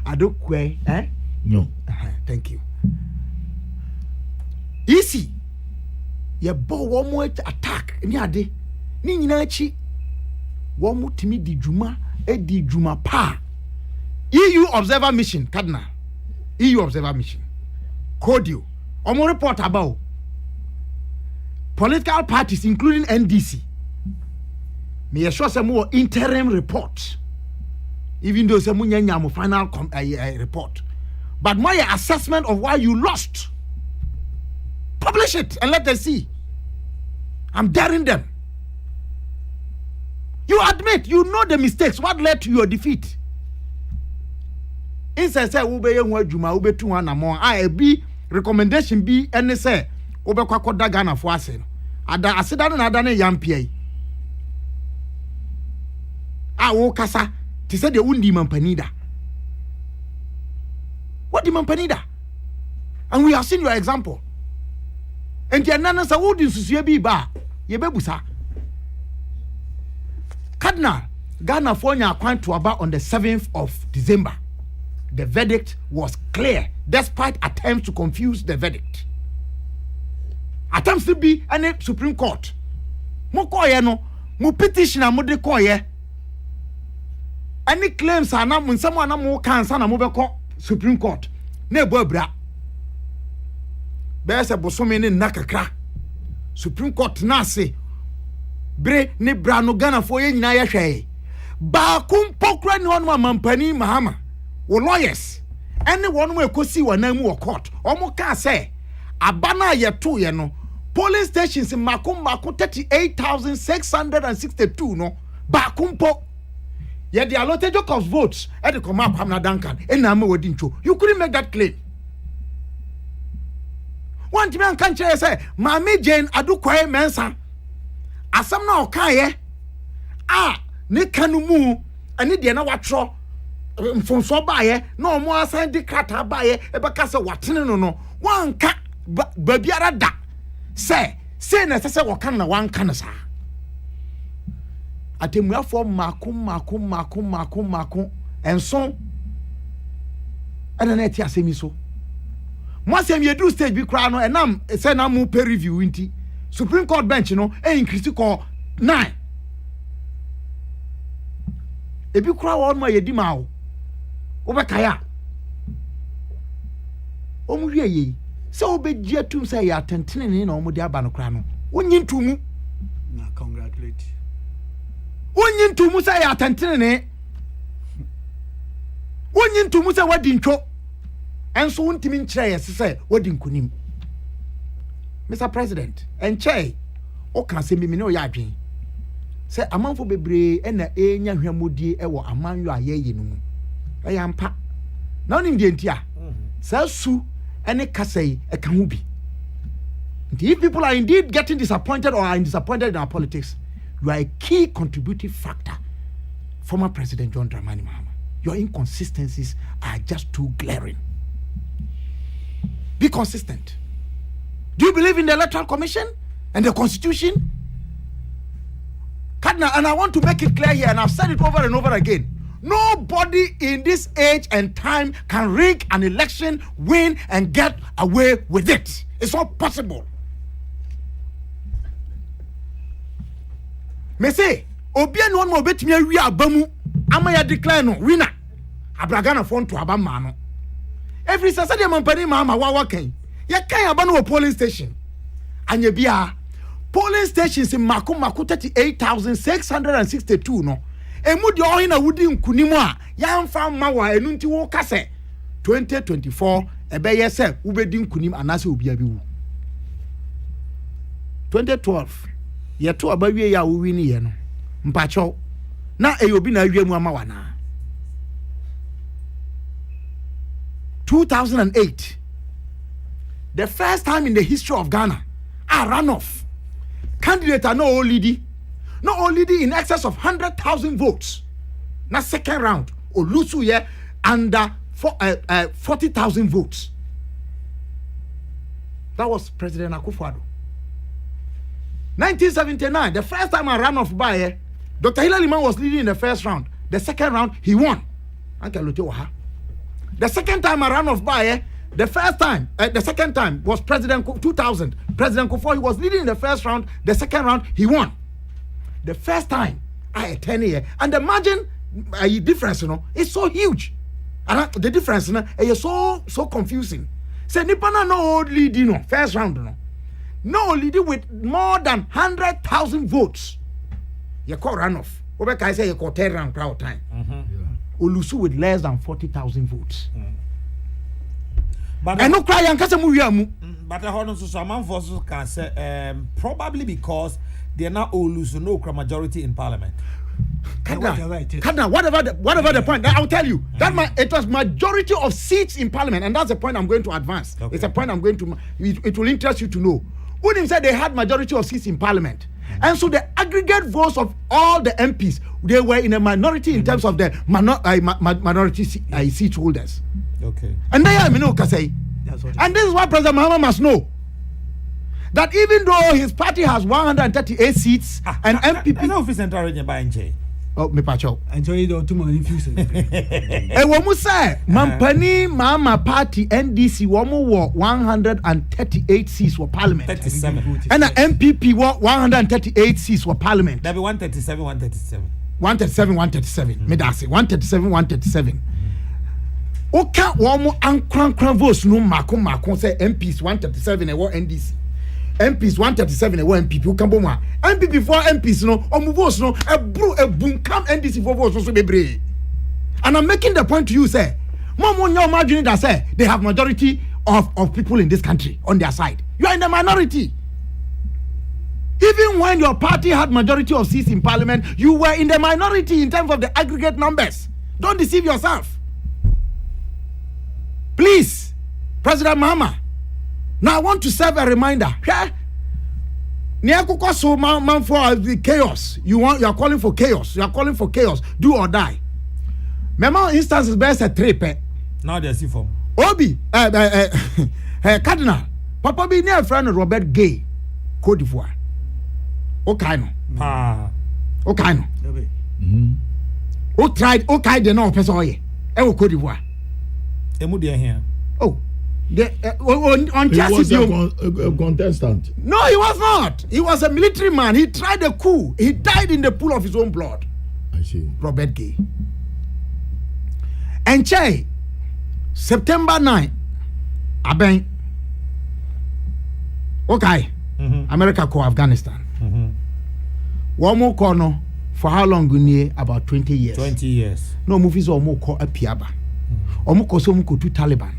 Adukwe No. Thank you. Easy. Ye bo wo mo attack ni ade. Ni nyina chi. Wo mo timi di djuma di djuma pa. EU observer mission Cardinal. EU observer mission. Kodio. Omo report about political parties including NDC. Me sure some more interim report. Even though some nyanya final report. But my assessment of why you lost. Publish it and let them see. I'm daring them. You admit, you know the mistakes. What led to your defeat? Instead say ube yenwa juma ube tu wana mo. I be recommendation be any say ube kwa koda Ghana for ase. Ada asidane na adane yampie. Wo kasa ti say de undi mampanida. What the mampanida? And we have seen your example. And the nana sa wodi susuye bi ba ye bebusa. Cardinal Ghana for nya kwan to about on the 7th of December. The verdict was clear despite attempts to confuse the verdict. Attempts to be any Supreme Court. Mo koye no, mo petition mo de koye. Any claims are na mun someone na mo kansa na mo be ko Supreme Court. Na ebo abra. Be se bosome ne nakakra. Supreme Court na se bre ne bra no Ghana fo ye nyina ye hwe. Ba kum pokra ni hono mampani Mahama. Wo lawyers anyone we could see one name or court. Omo can say, Abana ye 2 ye no. Polling stations in Makum 38,662 no. Bakumpo. Yet the allotted of votes at the command Pamela Duncan. And you couldn't make that claim. One man can't say, Mammy Jane Adukwe Mensa. Asam na okaye. Ne kanumu. Ani de na watro. Mfonso baye. No mo asan de krata baye. Ebeka se watene no no. Wanka babiara da. Say na se wakan na wanka na sa. Atemuafo makum enso ana na ti asemi so mo asem ye do stage bi kra no enam say na mo per review nti Supreme Court bench no increase ko 9 ebi kra wo ma ye di ma wo obekaya omuwie ye se obegia tum say ya tentene ne na omudi aba no kra no wonyintumu na congratulate wonyintumu say ya tentene ne wonyintumu say wadi ntwo enso wontimi nkyere yes say wadi nkunim Mr. President enche o kan se mimi ne o ya adwen say amanfo bebre na enya hwamodie e wo amanyo ayeye no mu eyampa na onim die ntia sa su ene kasai e kan hu bi. If people are indeed getting disappointed or are disappointed in our politics, you are a key contributing factor. Former President John Dramani Mahama, your inconsistencies are just too glaring. Be consistent. Do you believe in the Electoral Commission and the Constitution? Cardinal, and I want to make it clear here, and I've said it over and over again. Nobody in this age and time can rig an election, win, and get away with it. It's not possible. Me say, Obia no one mo betimi awi abamu, ama ya declare no winner. Abragana fon to abama no. Every Saturday mampani mama wa kan. Ya kan aba no polling station. Anya bia polling stations in Makum 38,662 no. Emu de ohin na wudi nkunimu a ya mfa ma wa enu nti wo kase 2024 ebe ye se wo bedi nkunim anase obia bi wu 2012 ye to abawie ya wo wini ye no mpacho na eyobi na awie mu ama wa na 2008 the first time in the history of Ghana a runoff candidate are not only in excess of 100,000 votes. Na second round, Olusu ye under 40,000 votes. That was President Akufo-Addo. 1979, the first time I ran off by Dr. Hilary Liman was leading in the first round. The second round, he won. The second time I ran off by the second time was President 2000. President Kufuor, he was leading in the first round. The second round, he won. The first time I attend here, and the margin difference, is so huge. And the difference, is so confusing. Say Nipana no lead, first round, no lead with more than 100,000 votes. You call runoff. What I say you call third round crowd time. Olusu with less than 40,000 votes. But I no cry and kasa mu. But the honor so some forces can say probably because they are not Olusu no majority in parliament. Kadna, whatever the point, I'll tell you that it was majority of seats in parliament, and that's the point I'm going to advance. Okay. It's a point I'm going to. It will interest you to know. Udim said they had majority of seats in parliament, and so the aggregate votes of all the MPs, they were in a minority in terms of the minority seat holders. Okay. And they are say, and this is what President Mahama must know. That even though his party has 138 seats and MPP... I know if it's entirely by NJ. Oh, me pacho. Enjoy the too many infusion. Womu say, Mampani Mama Party NDC womu 138 seats for parliament. 37. And the MPP 138 seats for parliament. That be 137, 137. 137. Me da say 137. Oka womu ankran votes no mako say MPs 137 and what NDC. MPs 137 and one MPP who come bomb. MPP for MPs no votes no a boom come NDC for votes so be. And I'm making the point to you say Mom, your margin that say they have majority of people in this country on their side. You are in the minority. Even when your party had majority of seats in parliament, you were in the minority in terms of the aggregate numbers. Don't deceive yourself. Please, President Mahama. Now I want to serve a reminder. So man for the chaos. You are calling for chaos. You are calling for chaos. Do or die. Remember instances best a trip. Now they see form. Obi, Cardinal, Papa be near friend of Robert Gay, Cote d'Ivoire. Okay, no. Okay, no. Who tried? Okay, they know person here. Cote d'Ivoire. Emu dey here. Oh, on He was a contestant. No, he was not. He was a military man. He tried a coup. He died in the pool of his own blood. I see. Robert Gay. And Che, September 9, Aben. Okay. America call Afghanistan. One more corner for how long? About 20 years. 20 years. No movies or more call a Piaba. Omuko so muko to Taliban.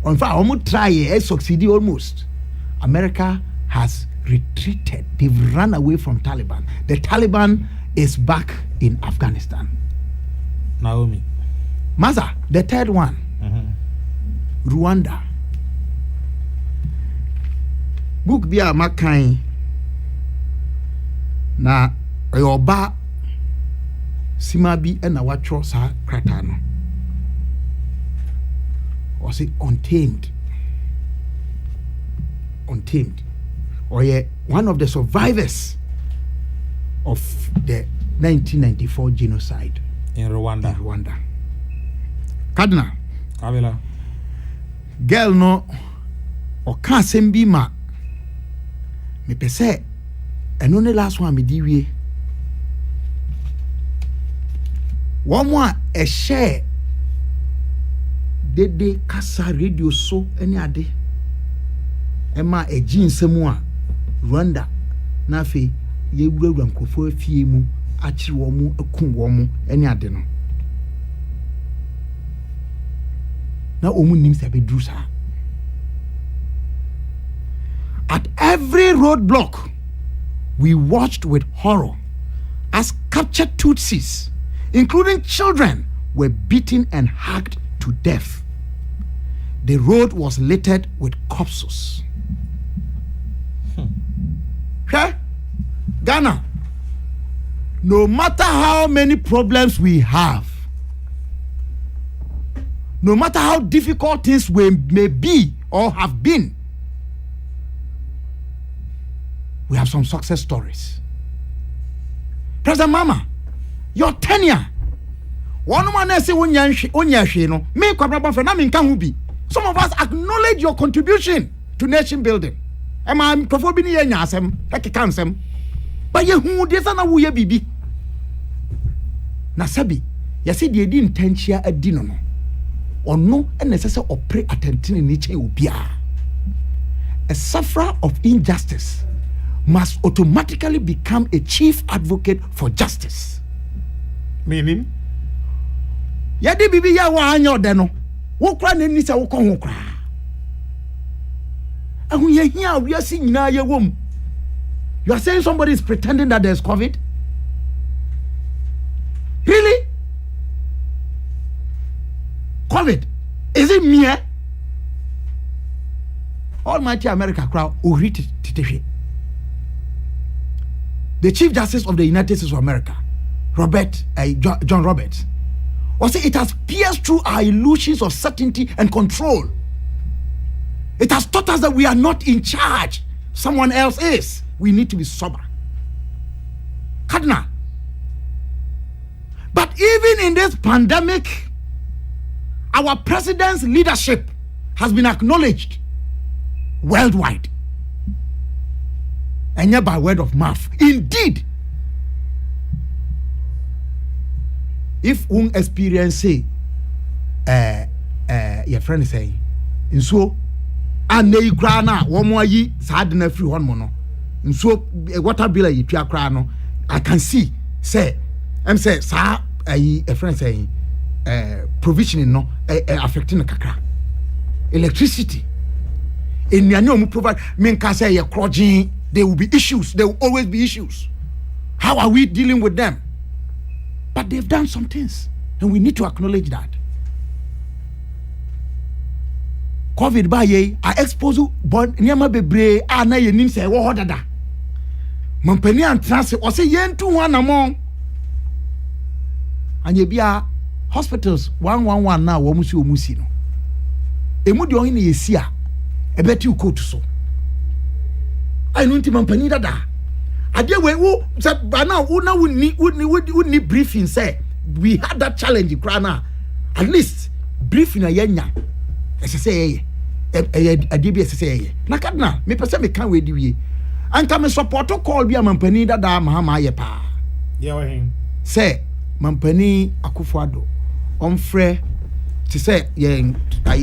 In fact, omu try succeeded almost. America has retreated. They've run away from Taliban. The Taliban is back in Afghanistan. Naomi. Maza, the third one. Rwanda. Book bia makai na yoba simabi ena watcho sa krata no. Or say untamed. Or yeah, one of the survivors of the 1994 genocide in Rwanda. Cardinal. Kabila. Girl no or can't send be ma me pese and only last one me diwe. One more a share de kasa radio so any ade ema e jinsemu a Rwanda na fe ye wura nkofo afie mu akiri wo mu akun wo mu any ade no na omu nim se be drusa. At every roadblock we watched with horror as captured Tutsis, including children, were beaten and hacked to death. The road was littered with corpses. Ghana, no matter how many problems we have, no matter how difficult things may be or have been, we have some success stories. President Mama, your tenure. One man say no. Me kwabra for na me nka hu bi. Some of us acknowledge your contribution to nation building. Am I prefer bi ni nya asem, take kansem. But ye hu de sana wo ye bibi. Na sabi, ye say de di intentia adi no no. Ono e necessary opre attention ni che obia. A sufferer of injustice must automatically become a chief advocate for justice. Meaning? Yadi bibi ya wa anyo de no. Wo kra na ni se wo ko ho kra. Ahun ye hia wi asi nyina ye wom. You are saying somebody is pretending that there's COVID? Really? COVID? Is it me? Almighty America crowd oriti titehwe. The Chief Justice of the United States of America, John Roberts, or say it has pierced through our illusions of certainty and control. It has taught us that we are not in charge. Someone else is. We need to be sober. Cardinal. But even in this pandemic, our president's leadership has been acknowledged worldwide. And yet by word of mouth. Indeed, if one experience say, your friend is saying, and so, and they cry now, one more ye, sad and free one mono. And so, water bill you cry no, I can see, say, I'm say, sir, a friend saying, provisioning no affecting kakra electricity enuane omu provide menka say ye crodging there will be issues, there will always be issues. How are we dealing with them? But they've done some things and we need to acknowledge that. COVID ba ye I expose bon nyama bebre na ye nim say wo hodada mampani antrase o say yentu ho anamon anye bia hospitals 111 na wo musi no emu de ohin ye si a ebeti coat so I no nti mampani dada ade we wo say na wo na woni briefing say we had that challenge krana at least briefing ayanya say ade bi say na kadna me pese me kan we di wie anka me support call bi mampani dada mahama ye pa yeah we say mampani Akufo-Addo omfrɛ to say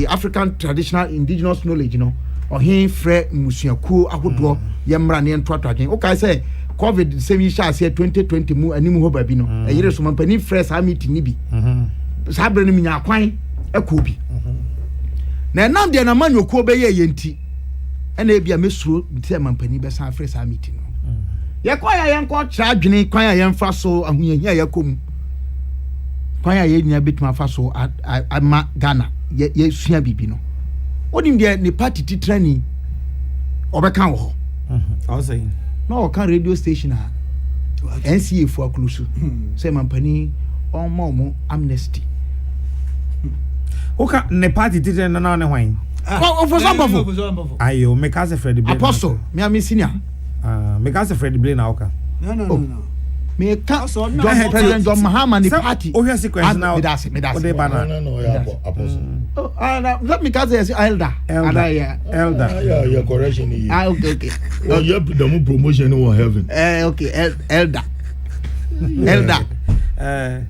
African traditional indigenous knowledge you know or he frɛ musuakuo ahodoɔ yɛmmra ne ntoatoadwen okay say COVID same yi sha say 2020 mu anim ho ba bi no ɛyere so mampani frɛ saa meeting ni bi saa bre no minya kwan ɛkɔ bi na nam de na manyokuo bɛyɛ yɛnti ɛna ebia mesuro sɛ mampani bɛsan frɛ saa meeting no yɛkɔ ya yɛnkɔ kyerɛ adwene kwan a yɛmfa so ahoyahia yɛkɔ kwan a yɛnya betuma fa so ama Ghana yɛsua bibi no onim de ne party titrani obɛka wo ho I was saying na ɔka radio station a NCA fo aklusu sɛ mampani ɔmo amnesty oka ne party titre na ne hwan for example ayo me ka se Fred Blaine apostle me am senior me ka se Fred Blaine na oka no me ka President John Mahama ni party o hwe sequence now me das o de bana no yeah apostle let me ka say elder yeah correction here okay oh yeah the promotion in heaven okay elder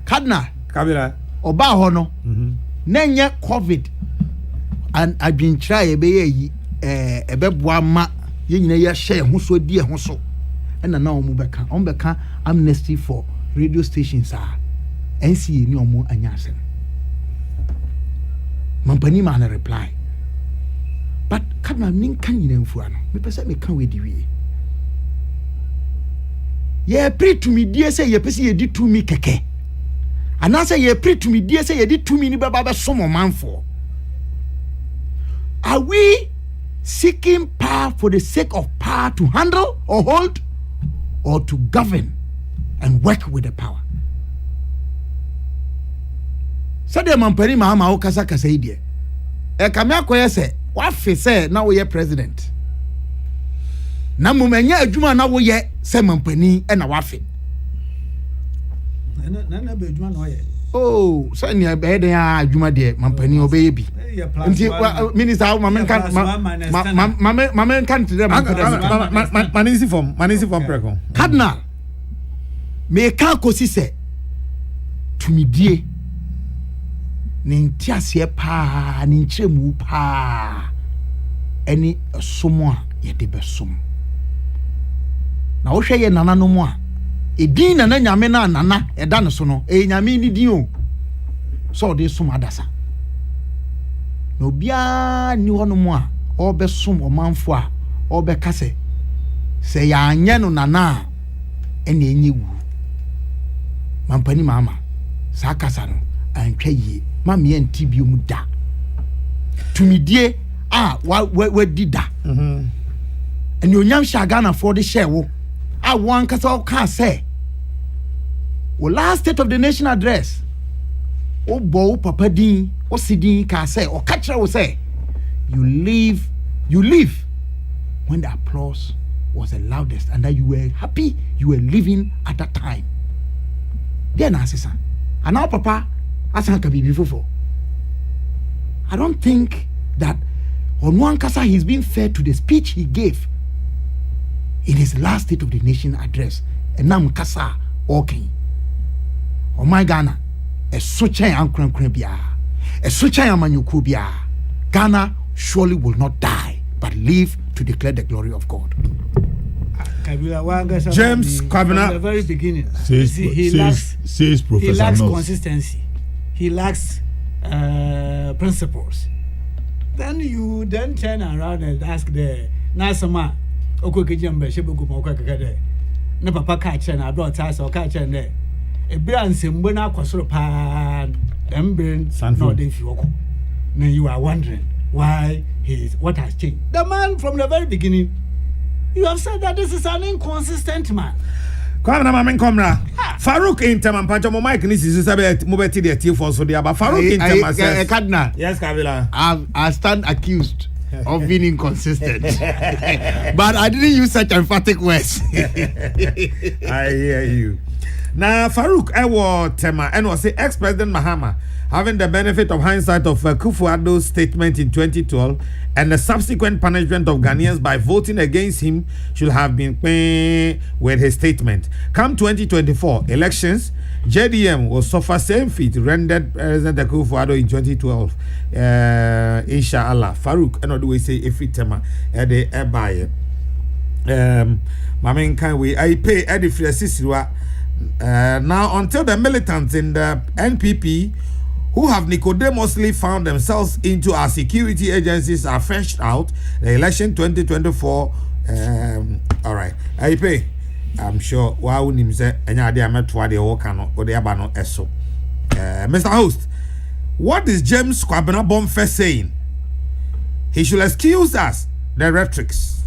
Cardinal Kabila oba ho no na nye COVID and adwintra ye be yi ebeboa ma ye nyina ye share ho so di ho so na omu beka on beka amnesty for radio stations NCA ni omu anya asem mampani ma na reply but kadna nin kan nyina mfua no me pese me kan we di wie ye pre to me die say ye pese ye di to me keke anase ye pre to me die say ye di to me ni baba be somo manfo are we seeking power for the sake of power to handle or hold or to govern and work with the power? So the mampani mahama o kasa idie. Kame akoye se wa fe se na wo ye president. Na mumenya adwuma na wo ye se mampani e na wa fe. Na be adwuma na wo ye. Oh, so ni be den adwuma de mampani obeye bi. Nti minister mamen kan to them manisi form preko Cardinal me ka kosi se tumidie ne ntiase pa ne nkyeremu pa eni somo a ye de besom na wo hwe ye nana no mu a edin na nyame na nana eda no so no nyame ni din o so de som adasa no bia ni hono mu a obesom omanfo a obeka se ya anye no nana ene enyewu mampani mama sakasa no antwa yie mama ye ntibio mu da tumidie we dida ene onyam Ghana for the share wo one kasa o ka say wo last state of the nation address o bo papa din o sidin ka say o ka kire wo say you live when the applause was the loudest and that you were happy you were living at that time then asisa and now papa asan ka bibi fofo I don't think that on one kasa he's been fair to the speech he gave in his last state of the nation address and nam kasa okay oh my Ghana a suchan ankran bia a suchan amanyuku bia Ghana surely will not die but live to declare the glory of God. James Kwabena at the very beginning says he lacks Professor he lacks Knox. consistency. he lacks principles. Then you then turn around and ask the Nasama, Okokijambe, Shibuku, Okakade, ne papa catcher, I brought us or catcher there. A brand Simbona Kwasropan, Embrain, no, if you then you are wondering why what has changed. The man from the very beginning, you have said that this is an inconsistent man. Come na mamen komra. Farouk Intam Pancho mo mic ni sisi sabe mo beti the tea for so dia ba Farouk Intam says. Cardinal. Yes, Kabila. I stand accused of being inconsistent. But I didn't use such emphatic words. I hear you. Now Farouk Ewo Tema and was say ex-president Mahama having the benefit of hindsight of Kufuor's statement in 2012 and the subsequent punishment of Ghanaians by voting against him should have been with his statement. Come 2024 elections, JDM will suffer same fate rendered President Kufuor in 2012. Inshallah, Farouk, another way say if it tema the ebaye. Mamen can we I pay Eddie Frasiswa now until the militants in the NPP who have Nicodemously found themselves into our security agencies are fetched out the election 2024. All right, I pay. I'm sure. Wow, nimse enya ade ametwa de wo kano ode aba no eso. Mr. Host, what is James Kwabena Bonfe saying? He should excuse us the rhetorics.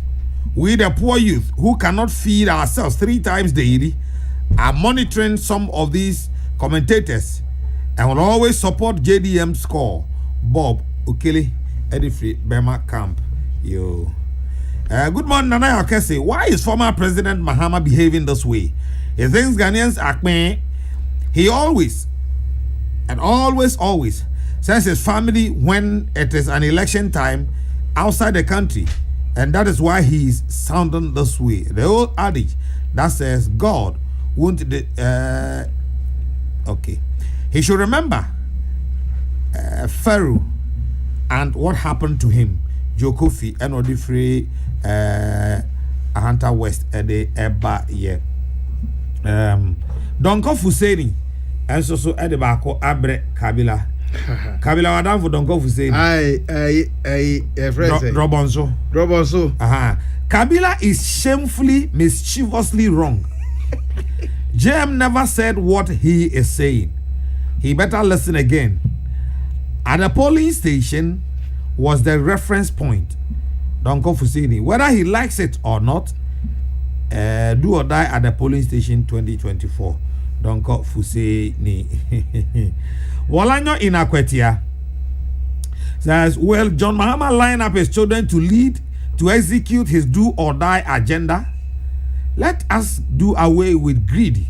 We the poor youth who cannot feed ourselves 3 times daily are monitoring some of these commentators and will always support JDM score. Bob Okele, Edifree Bema Camp. Yo. Good morning, Nana Okese. Why is former President Mahama behaving this way? He thinks Ghanaians are clean. He always sends his family when it is an election time outside the country. And that is why he is sounding this way. The old adage that says God won't okay. He should remember Pharaoh and what happened to him. Joe Kofi and Odifree Ahanta West the Eba ye. Donko Fuseni and so Edebako Abre Kabila. Kabila Wadan for Donko Fuseni. Robonso. Kabila is shamefully, mischievously wrong. JM never said what he is saying. He better listen again. At the polling station was the reference point. Donko Fuseni, whether he likes it or not, do or die at the polling station 2024. Donko Fuseni. Walanyo Inakwetia says, well, John Mahama lined up his children to lead, to execute his do or die agenda. Let us do away with greed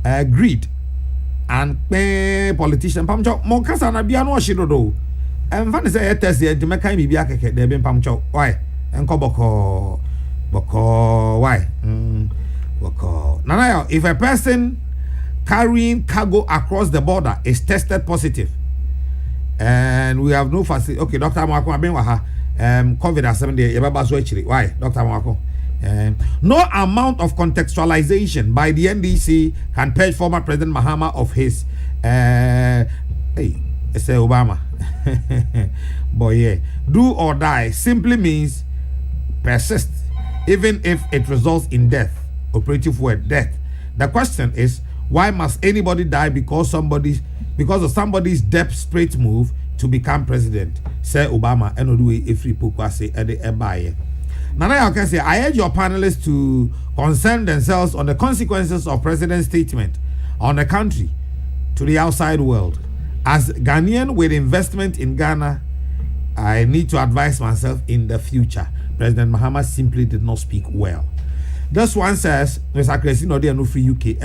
and politician. Pamcho, Mokasa na bia no shidodo. Fan say etese enti meka mi bia keke de ben pamcho. Why? Enko boko why? Boko. Nana, if a person carrying cargo across the border is tested positive and we have no facility. Okay, Dr. Mwako abenwa COVID has 7 days. Why, Dr. Mwako? No amount of contextualization by the NDC can purge former President Mahama of his it's Obama. Boy, yeah. Do or die simply means persist, even if it results in death. Operative word, death. The question is, why must anybody die because of somebody's desperate move to become president? Say Obama and Oduwe Efri Pokwase Ede Ebaye. Nana, I can say, I urge your panelists to concern themselves on the consequences of President's statement on the country to the outside world. As Ghanaian with investment in Ghana, I need to advise myself in the future. President Mahama simply did not speak well. This one says, Mr. Crescino, they are no free UK.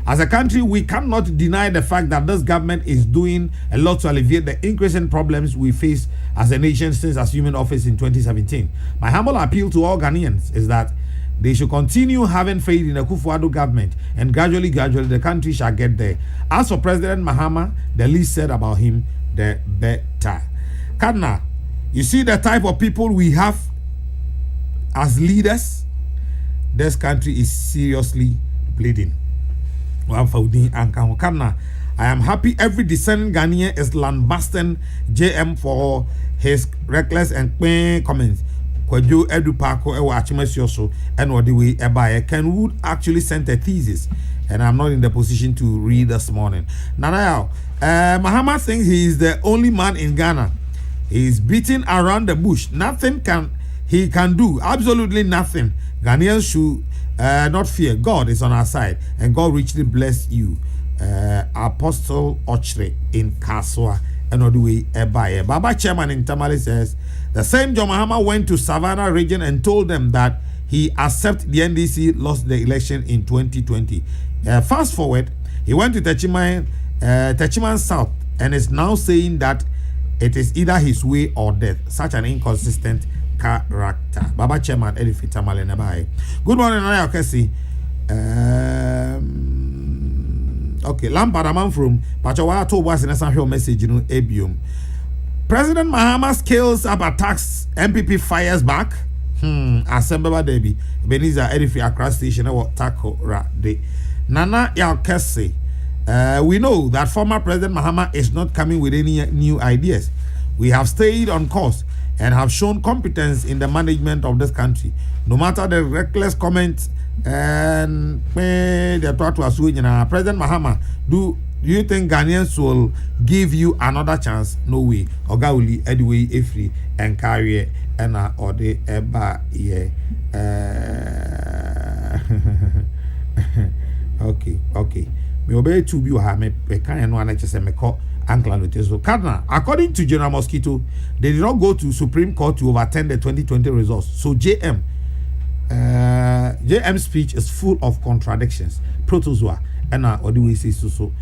As a country, we cannot deny the fact that this government is doing a lot to alleviate the increasing problems we face as a nation since assuming office in 2017. My humble appeal to all Ghanaians is that they should continue having faith in the Kufuor government, and gradually the country shall get there. As for President Mahama, the least said about him, the better. Kadna, you see the type of people we have as leaders? This country is seriously bleeding. I am happy every discerning Ghanaian is lambasting JM for his reckless and plain comments. Kwadwo Edu Parko ewa Achimesi so and what the way ebaye Ken Wood actually sent a thesis, and I'm not in the position to read this morning. Nanayao, Mahama thinks he is the only man in Ghana. He is beating around the bush. Nothing he can do, absolutely nothing. Ghanaians should not fear. God is on our side, and God richly bless you. Apostle Ochre in Kaswa and all the way ebaye. Baba Chairman in Tamale says the same John Mahama went to Savannah region and told them that he accepted the NDC lost the election in 2020. Fast forward, he went to Techiman South and is now saying that it is either his way or death. Such an inconsistent character. Baba Chairman Edifi Tamale Nebai. Good morning, Naya Okesi. Okay, Lampadaman from Pachawa told us in a Sancho message, Abium. President Mahama scales up attacks, MPP fires back. Assemble Debbie, Beniza Edifi Accra Station, or Taco Day. Nana Yalkesi. We know that former President Mahama is not coming with any new ideas. We have stayed on course and have shown competence in the management of this country. No matter the reckless comments and the President Mahama, do you think Ghanaians will give you another chance? No way. Ogauli, Edway, Efri, and Carrier, and or the Eba, yeah. Okay. Me obey to be ha me can one just me call Uncle Luteso. Cardinal, according to General Mosquito, they did not go to Supreme Court to overturn the 2020 results. So JM's speech is full of contradictions. Protozoa and or the way so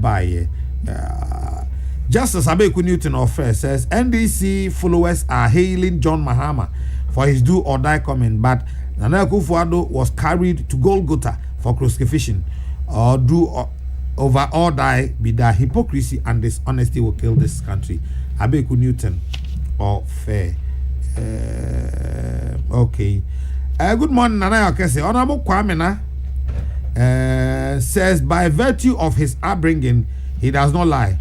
by Justice Abeku Newton of First says NDC followers are hailing John Mahama for his do or die comment, but Nana Akufo-Addo was carried to Golgotha for crucifixion. Or do over or die be that hypocrisy and dishonesty will kill this country. Abeku Newton of Fair. Okay. Good morning, Nana Okese. Honorable Kwamena says by virtue of his upbringing, he does not lie,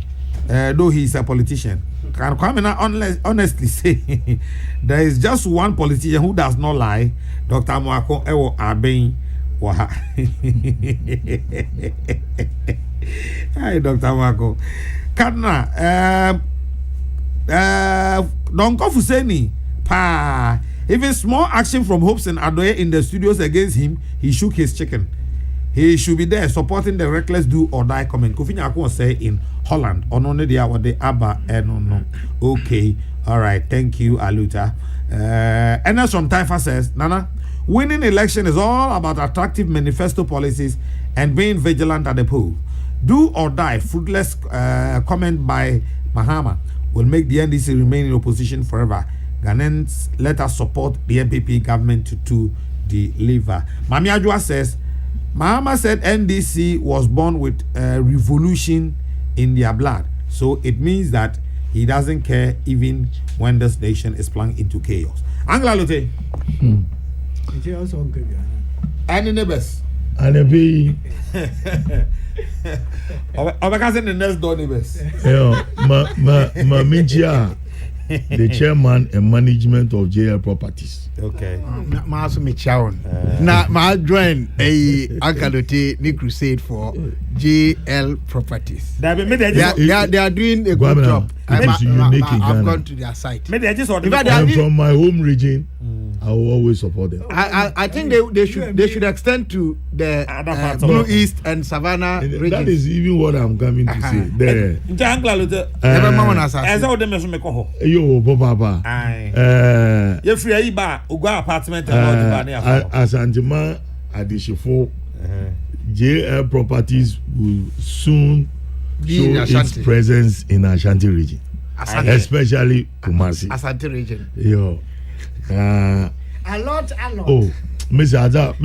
though he is a politician. Can Kwamena honestly say there is just one politician who does not lie? Dr. Mwako Ewo Aben. Hi, Dr. Mwako. Kadna, Don Kofuseni, pa. Even small action from Hopes and Adoye in the studios against him, he shook his chicken. He should be there supporting the reckless do or die comment. Kofi Nyako say in Holland. Onone dia wade aba no. Okay, all right. Thank you, Aluta. And as from Taifa says, Nana, winning election is all about attractive manifesto policies and being vigilant at the poll. Do or die, fruitless comment by Mahama will make the NDC remain in opposition forever. Ghanaians, let us support the MPP government to deliver. Mami Adjoa says, Mahama said NDC was born with revolution in their blood. So it means that he doesn't care even when this nation is plunged into chaos. Angela Lotte. Any neighbors? And a be the next door neighbors. Ma Minjia, the chairman and management of JL Properties. Okay. Ma so me chawon. Na ma join a Ankalote ni crusade for JL Properties. They are doing a good job. I've gone to their site. I'm from my home region. I will always support them. I think they should extend to the Blue East and Savannah region. That is even what I'm coming to say. There. Yo, Papa. You free ba Ugo apartment Asantima Adishifo JL Properties will soon show its presence in Ashanti region, especially Kumasi. Ashanti region. Yo. A lot. Oh, Mr. Ada,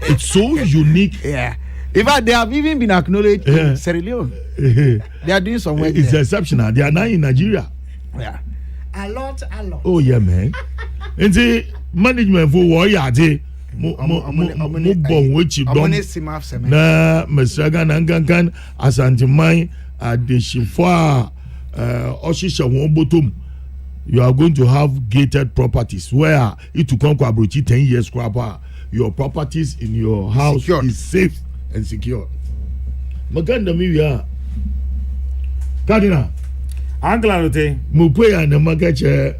it's so unique. Yeah. In fact, they have even been acknowledged in Sierra Leone. They are doing some work. It's exceptional. They are now in Nigeria. Yeah. A lot. Oh yeah, man. And the management for what you mo bɔ wɔkyi Amone dɔm sima afseme. na mesraga na nkankan asanteman adehyefo a ɔhyehyɛ wɔn bɔtɔm. You are going to have gated properties where it will come to 10 years crap. Your properties in your house Secured. is safe and secure. Maganda mi ya. Cardinal. Uncle Alote. Mupoya na magache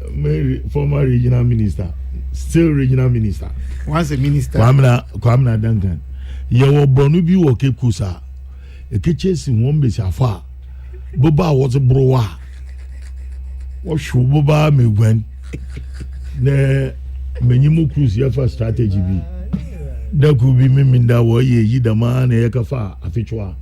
former regional minister. Still regional minister. Once a minister. Kwamna Duncan. Yewo bronu bi wo Cape Coast a. Ekeche si won be safa. Boba was browa. Wɔhwɛ boba megwan na menyimu cruise yɛfa strategy bi da ku bi meminda wɔyɛ yi dama na yɛkafa afetwa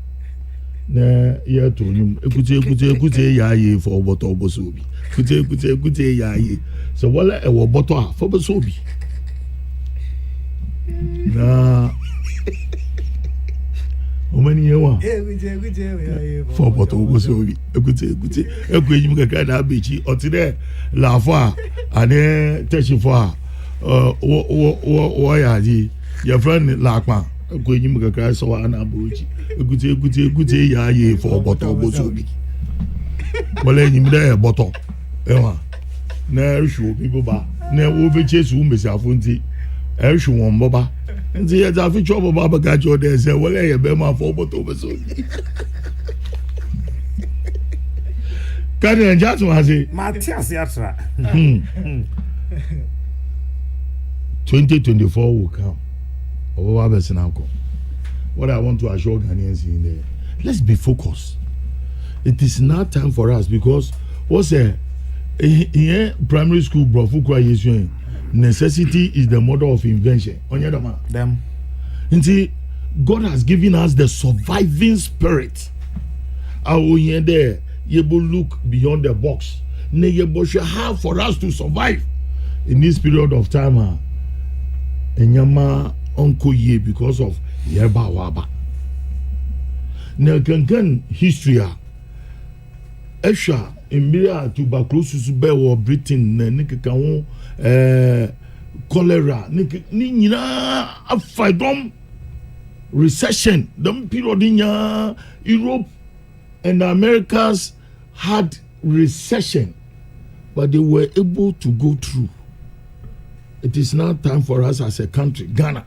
na yɛto nyum ekute yaaye fɔ bɔtɔ bɔsɔ obi ekute yaaye sɛ wɔlɛ ɛwɔ bɔtɔ a fɔ bɔsɔ obi na omani yewa for bottle go so bi ekute ekwejim kaka na abechi otire lafo a ane teshifo a wo ya ji your friend lakpa ekwejim kaka so ana abuchi ekute ya ye for bottle go so bi wala nyim da bottle ewa na ehwu bi ba na wo be chesu mbesi afonti ehwu won boba nti yɛ dza fitwa bɔ baba ka kyerɛ dɛ sɛ wɔlɛ yɛ bɛma afɔ bɔtɔ bɛ so kadi na nkyɛ ato ase Matias Yatra. 2024 will come ɔbɛba abɛsena akɔ. What I want to assure Ghanaians in there, let's be focused. It is now time for us because what's a primary school brofo kura yesu necessity is the mother of invention. Them. Nti God has given us the surviving spirit. Awo there, yebo look beyond the box. Ne yebo should have for us to survive in this period of time. Enyama onko ye because of yeba waba. Ne kankan history a esha emira tuberculosis be wo Britain na nikeka ho cholera ni nyina afidom recession them period in Europe and the Americas had recession but they were able to go through. It is now time for us as a country, Ghana.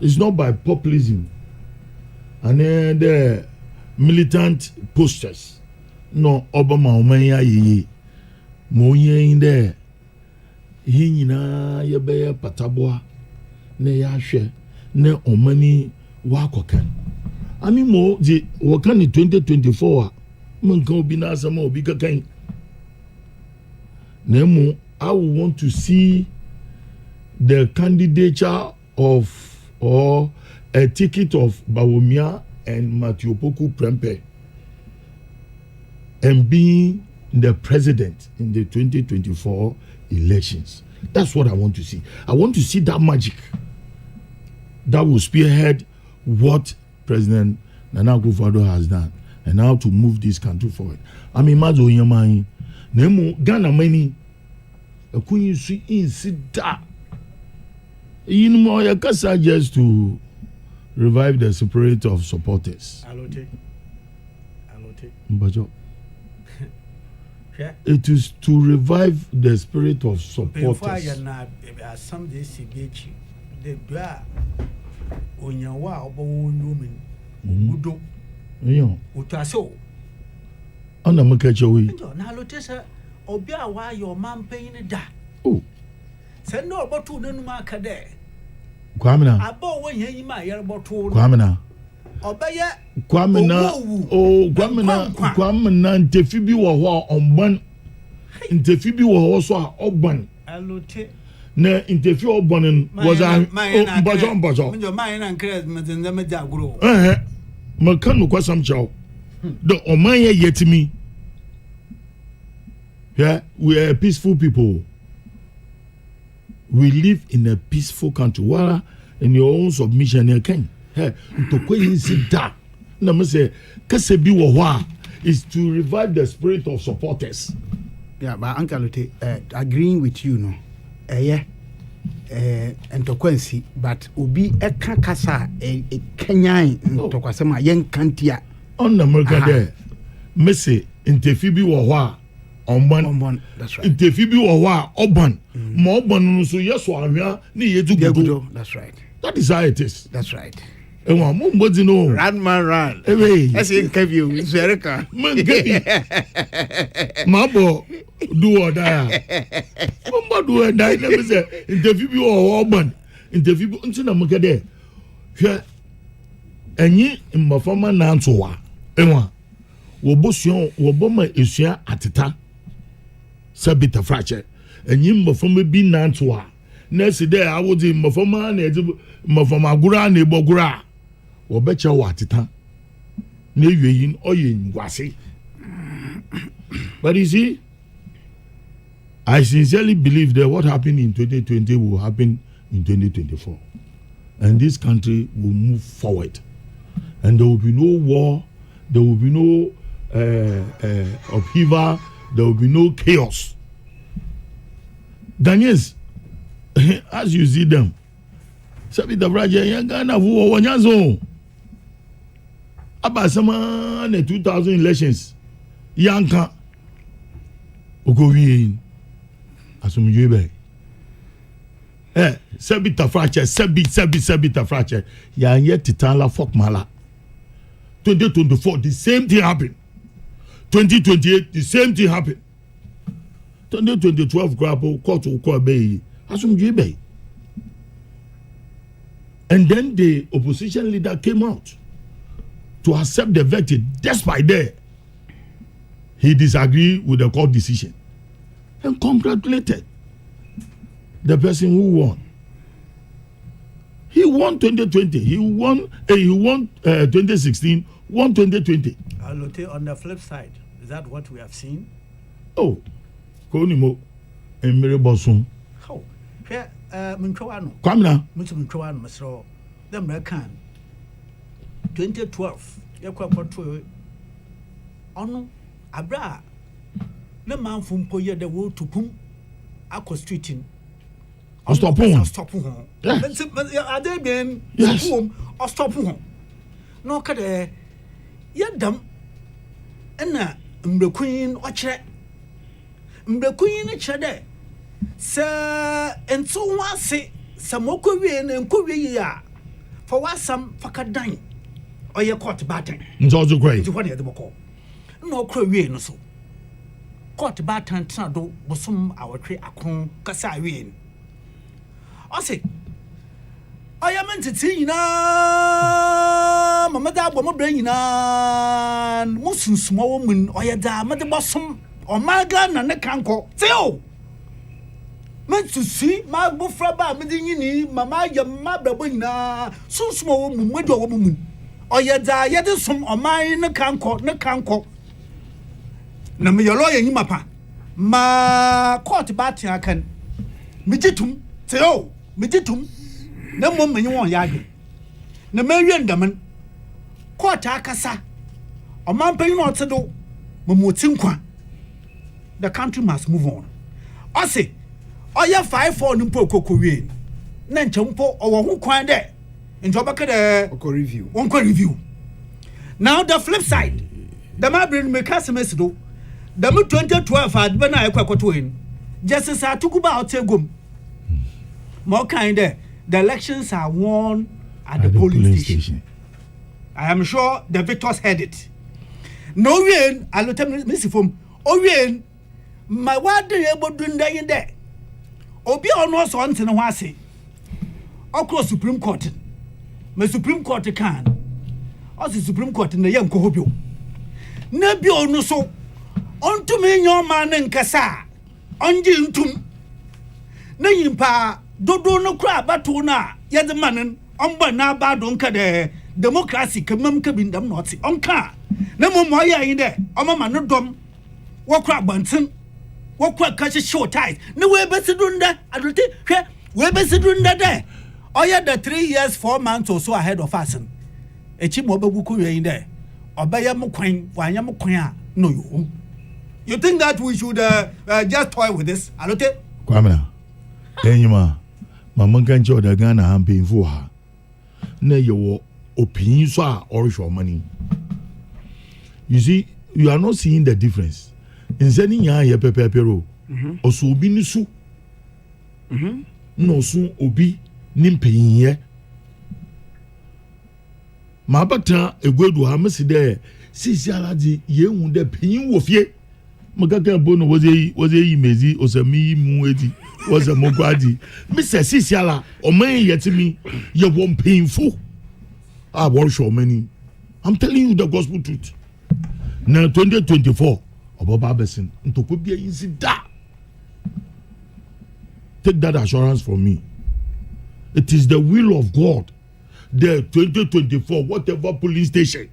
It's not by populism and then the militant posters. No, Obama Omenya ye moye in there. He nyina yebeye pataboa ne yahwe ne omani wakokan. Ami mo di wakan in 2024 man kan obi na asama obi kakan. Nemo I would want to see the candidature of or a ticket of Bawumia and Matthew Poku Prempe and being the president in the 2024 elections. That's what I want to see. I want to see that magic that will spearhead what President Nana Akufo-Addo has done and how to move this country forward. I mean, Mazo Yamai, Nemo Ghana many a queen sit da. You know, I can suggest to revive the spirit of supporters. Alote. Mbajo. It is to revive the spirit of supporters. Before you na some days CBH, the bra onyawa obo women udo. Yo. Utaso. Ana makacho we. Na alote sa obi a wa your man paying da. Oh. Say no obotu nanu aka de. Kwamina. Abo wo yan yima yer botu. Kwamina. Obeye Kwamina. Oh, Kwamina ntefi bi wo ho onban. Ntefi bi wo ho so a oban. Alote. Na ntefi oban was a mbajo. Menjo man na nkres mezenze meja aguro. Makan no kwasam chaw. The oman ye yetimi. Yeah, we are peaceful people. We live in a peaceful country. Wala in your own submission you can. Hey, to kwe sit da. Na me say kase bi wo ho is to revive the spirit of supporters. Yeah, but Uncle Alote, agreeing with you, no. Yeah. ntokwansi but obi eka kasa kenyan ntokwasema yen kantia on America there Messi interview bi wo ho a ombon that's right interview bi wo ho a oban ma oban no so yeso ahwa na yetu gudo that's right that is how it is that's right enwa mo mbodi no run man run that's interview Zerika mabo do or die mabo do or die na me say interview bi wo oban interview bi nti na mo kede hwe enyi mbafama na ntowa enwa wo bosuon wo boma esua ateta sabita frache enyi mbafama bi na ntowa na si there awodi mbafama na eji mbafama agura na ebogura wo beche wo ateta na eweyin oye ngwase. But you see, I sincerely believe that what happened in 2020 will happen in 2024. And this country will move forward. And there will be no war, there will be no upheaval, there will be no chaos. Daniels, as you see them, Sabita Braja, Yangana, who are Wanyazo. About some 2000 elections, Yanka. Ogowi asum yebe sebita frache sebita frache ya yet titala fuck mala 2024 the same thing happened 2028 the same thing happened 2012 grabo court ko be asum yebe and then the opposition leader came out to accept the verdict despite that he disagreed with the court decision and congratulated the person who won. He won 2020. He won 2016, won 2020. On the flip side, is that what we have seen? Oh, Konimo and Mary Bosun. How? Here, Munchawano. Come now. Munchawano, Mr. The American 2012. You're quite on. Abra na man from Poye the word to pum aqua streeting. I'll stop home. Stop home. Are they been home or stop home? No, Kade Yadam and the queen or chat. The queen a chade. Sir, and so one say some more Korean and Korea for what some fucker dine or your court batten. It's also great. To what the boko. No Korean no so. Court batten trado bosom our tree akon kasa win. I say, I am meant to see na mamma bo mo brain na musun small woman or ya da mother bosom or my gun and the canco. Say oh meant to see my bufraba medini mamma ya mabra na so small woman widow woman or ya da ya de some or mine na canco. Na me your lawyer him apa ma court batin akan mijitum say oh mijitum na mom me won yage na mawie ndaman court akasa o man pan no tedo momoti nkwa the country must move on I say oya 54 nimpo kokowie na nchempo o wo ho kwan de njoba ka de review now the flip side the my brain me customers do the 2012 ad be na ekwakoto en justice atukuba otegom more kind the elections are won at the polling station. I am sure the victors heard it. No rain, I will tell Missy from Orien, my word able to do in there. Obi on us once in a while say, across Supreme Court, my Supreme Court can, or the Supreme Court in the young Kohobio. Nebio no so. On to me your man and Kasa on Jintum Nayimpa Dodo no crab batuna yet the man on Bana Badonka de democracy can cabin them not on car. No more in there, on my man no dom. Walk crab bunsen, walk crab catch a short ties. No way better doing that. I don't think we're better doing that there. Oh, yeah, the 3 years, 4 months or so ahead of us. A cheap mobile in there. Or by a moquine, why am a no you. You think that we should just toy with this? Alote? Kwamina. Enyima. mama nka nkyɛ ɔda Ghana ha mpanyinfo ha na yɛwɔ opinyin so a ɔrehwɛ ɔmani. You see, you are not seeing the difference. Nse ni nyaa yɛ pɛpɛɛpɛ o. Ɔso obi ni so. Na ɔso obi ni mpanyinyɛ. Ma abata egwedu ha mesi dɛ sisi aladi yehu dɛ panyin wɔ fie. Makaka bono was a mezi osami mu edi was a mogwadi. Mr. Sisiala or may yet me you won't painful. I won't show many. I'm telling you the gospel truth. Now 2024 about Babesin to could be easy da. Take that assurance from me. It is the will of God. The 2024 whatever police station.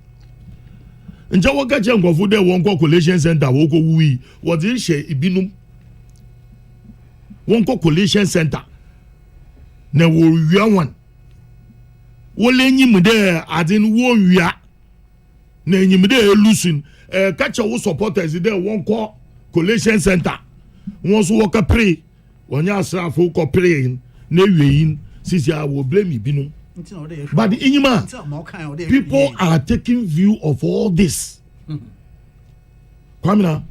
Nja waka che nkofo de won ko collation center wo ko wuyi wo din hye ibinum won ko collation center na wo wia wan wo lenyim de adin wo wia na enyim de elusun ka che wo supporters de won ko collation center won so wo ka pray wonya asrafo ko pray na wieyin sisi a wo blame ibinum. But Inyima, people are taking view of all this. Kwamina,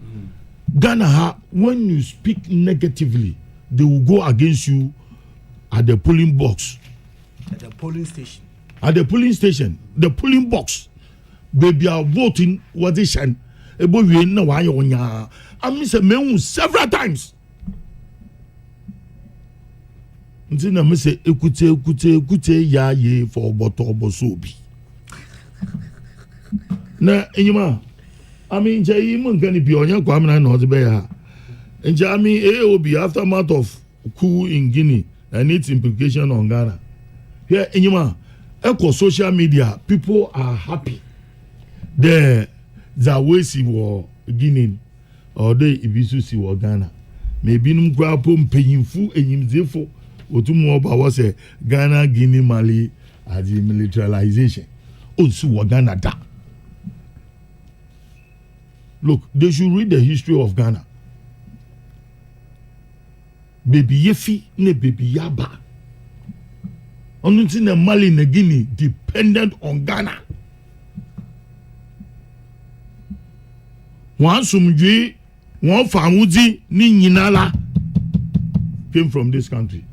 Ghana, when you speak negatively, they will go against you at the polling box. At the polling station. At the polling station, the polling box. Baby are voting what they shan. I mean, several times. Nti na me say ekute ya ye for boto boso bi na enyima ami nje yi mo nkan bi onya kwa amna na ozibe ya nje ami AOB aftermath of coup in Guinea and its implication on Ghana. Here enyima eko social media people are happy the Zawesi wo Guinea or the Ibisu si wo Ghana maybe num kwa pom panyimfu enyimzefo otumu oba was a Ghana, Guinea, Mali as the militarization. Also, Ghana da. Look, they should read the history of Ghana. Baby Yefi ne baby Yaba. Only in Mali and Guinea dependent on Ghana. One sumji, one famuzi ni nyinala came from this country.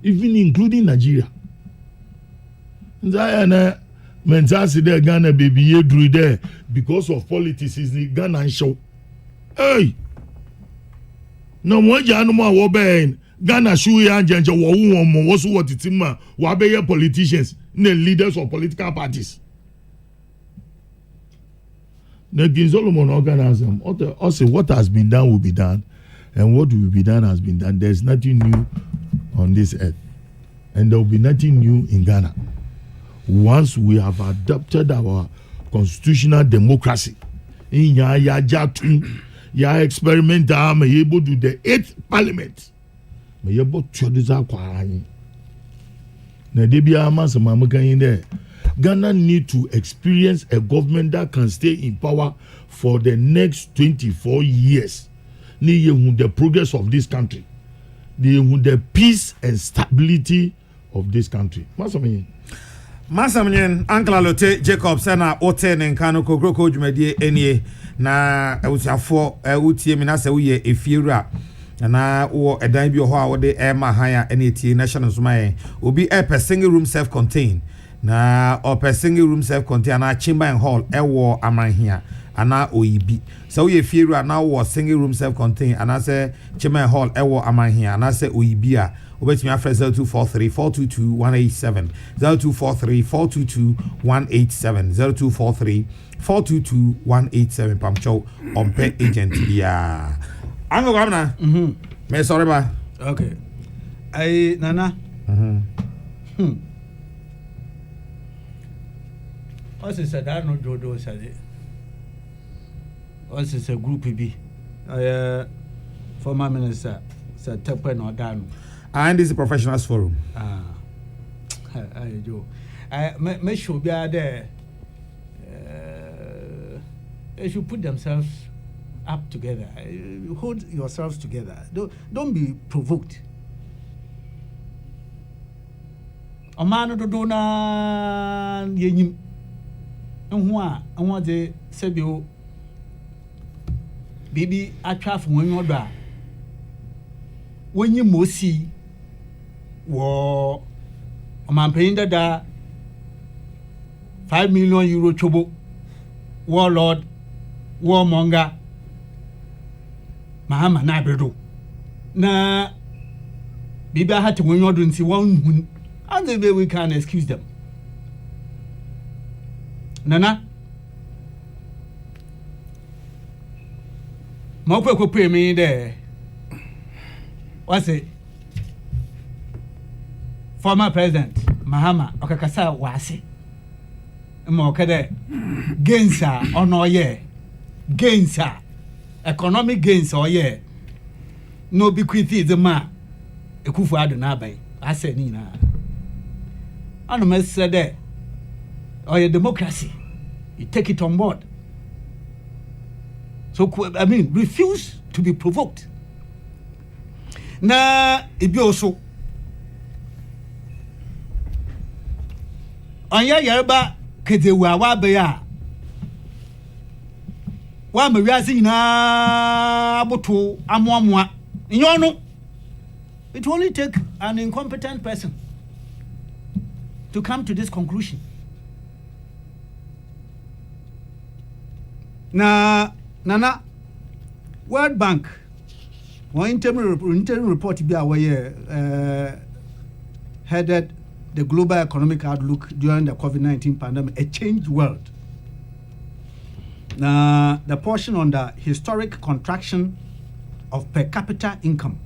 Even including Nigeria. Zayana mentasi there Ghana baby ye drew there because of politics is the Ghana show. Hey, no more Januma Woben Ghana shoe and Janja Wawum was what it's in ma Wabe politicians, the leaders of political parties. The Solomon organism also what has been done will be done, and what will be done has been done. There's nothing new on this earth, and there will be nothing new in Ghana once we have adopted our constitutional democracy. In ya experiment may able to the 8th parliament may able to do that. Na debia amasa mamaka in there. Ghana need to experience a government that can stay in power for the next 24 years. Ni the progress of this country. The peace and stability of this country. Masamnyen Uncle Alote Jacob sana ote nenkano Kokrokoo dwumadie enie na awusiafo awutie mi na se wo ye efiewura na wo edan bi ho a wo de ema haya ene etie national sumaye obi a single room self contained na or single room self contained na chamber and hall ewo amanhia ana oyibi so we efiewura na wo single room self contained ana se chamber and hall ewo amanhia ana se oyibi a obetimi afre 0243 422 187 0243 422 187 0243 422 187 pamcho ompe agent bia ango gamna me sorry ba okay ai nana Ose said that no jodo said Ose is a group B former minister said tepe no dano. And this is a professionals forum. Joe. Me show be there. They should put themselves up together. Hold yourselves together. Don't be provoked. ɔman no dodo na yɛnyim ho de sɛbio bibi atwa afo wɔn nyodo a wɔnyi mosi wɔ ɔmanpanyin dada 5 million euro chobo warlord warmonger mahama na abredo na bibi ahate wɔn nyodo nti wɔn hun and the way we can excuse them nana mokwe pray me there what's it former president mahama okakasa wase mo okade gains ono ye gains economic gains oye no bequeath the ma ekufu ado na abai ase ni na anu me said there your democracy you take it on board so I mean refuse to be provoked na ebi also anya yerba kedewa wa be ya wa ma wiase na aboto amoamoa nyono it will only take an incompetent person to come to this conclusion na nana World Bank one interim report bi a headed the global economic outlook during the COVID-19 pandemic, a changed world. Now, the portion on the historic contraction of per capita income,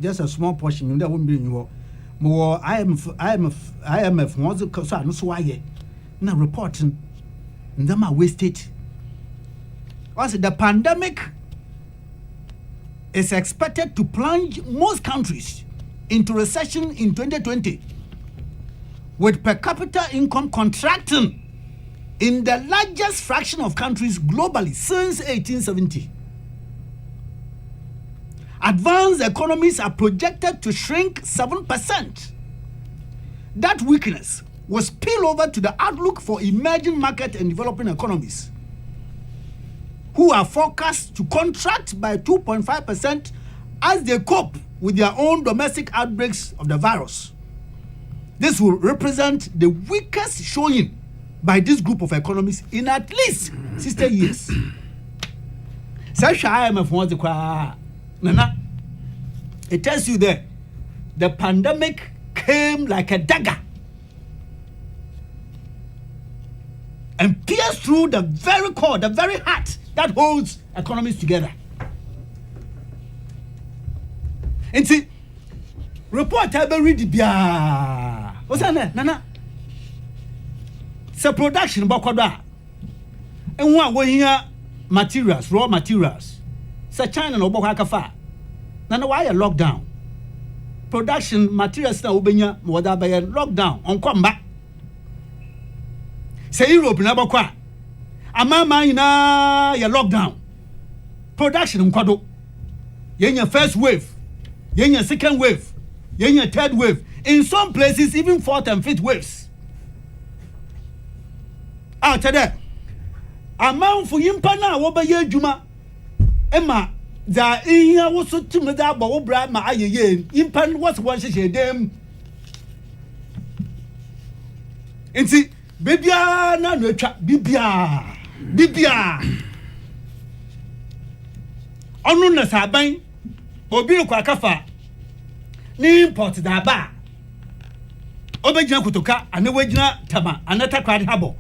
just a small portion, that won't be more. IMF was so why now reporting, and them are wasted. Also, the pandemic is expected to plunge most countries into recession in 2020. With per capita income contracting in the largest fraction of countries globally since 1870. Advanced economies are projected to shrink 7%. That weakness will spill over to the outlook for emerging market and developing economies, who are forecast to contract by 2.5% as they cope with their own domestic outbreaks of the virus. This will represent the weakest showing by this group of economies in at least 60 years. Nana, it tells you that the pandemic came like a dagger and pierced through the very core, the very heart that holds economies together. And see, report I read the what's that? Nana. So production bokoda. And one here materials, raw materials. So China no boko akafa. Nana why a lockdown? Production materials na ubenya wada by a lockdown on come back. Say Europe na bokwa. Amama ina ya lockdown. Production mkwado. Yenya first wave. Yenya second wave. Yenya third wave. In some places, even fourth and fifth waves. After that, amount for yimpana woba ye juma. Emma, the iya was so timida ba obra ma aye yimpan was one she dem. Enti bibia na no atwa bibia. Onu na saban obi kwa kafa ni import da ba. Obejina kutoka anewejina tama anata kwade habo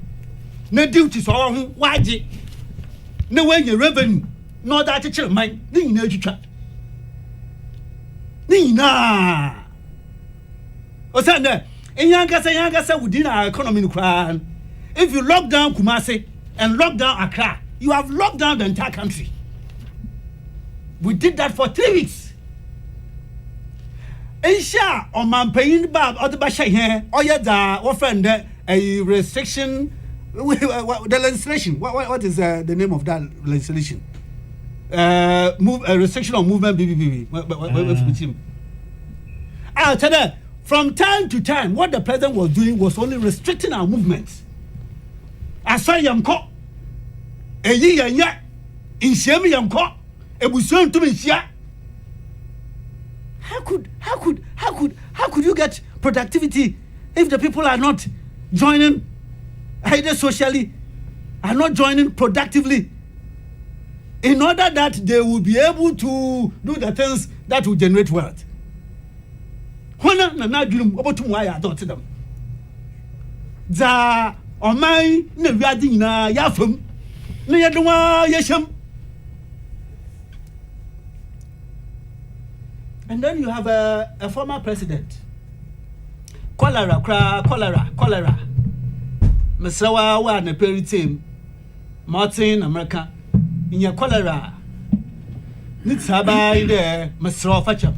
na duty so ho waje na wenye revenue no da chechire man ni nyina atwitwa ni nyina osanda enyangasa within our economy kran. If you lock down Kumasi and lock down Accra, you have locked down the entire country. We did that for 3 weeks. Asia or Mampain Bab or the Basha here, or yada, often a restriction, the legislation. What is the name of that legislation? A restriction of movement, BBB. from time to time, what the president was doing was only restricting our movements. Asai yamko, eyi yanya, inshemi yamko, ebusun tuminshia. How could you get productivity if the people are not joining either socially, are not joining productively, in order that they will be able to do the things that will generate wealth? When na dream about to why I don't them. Za on my ne wiadi na yafum ne yadwa yesham. And then you have a former president. Cholera. Mr. Wa na peri team Martin America in your cholera. Nitsaba ide Mr. Facham.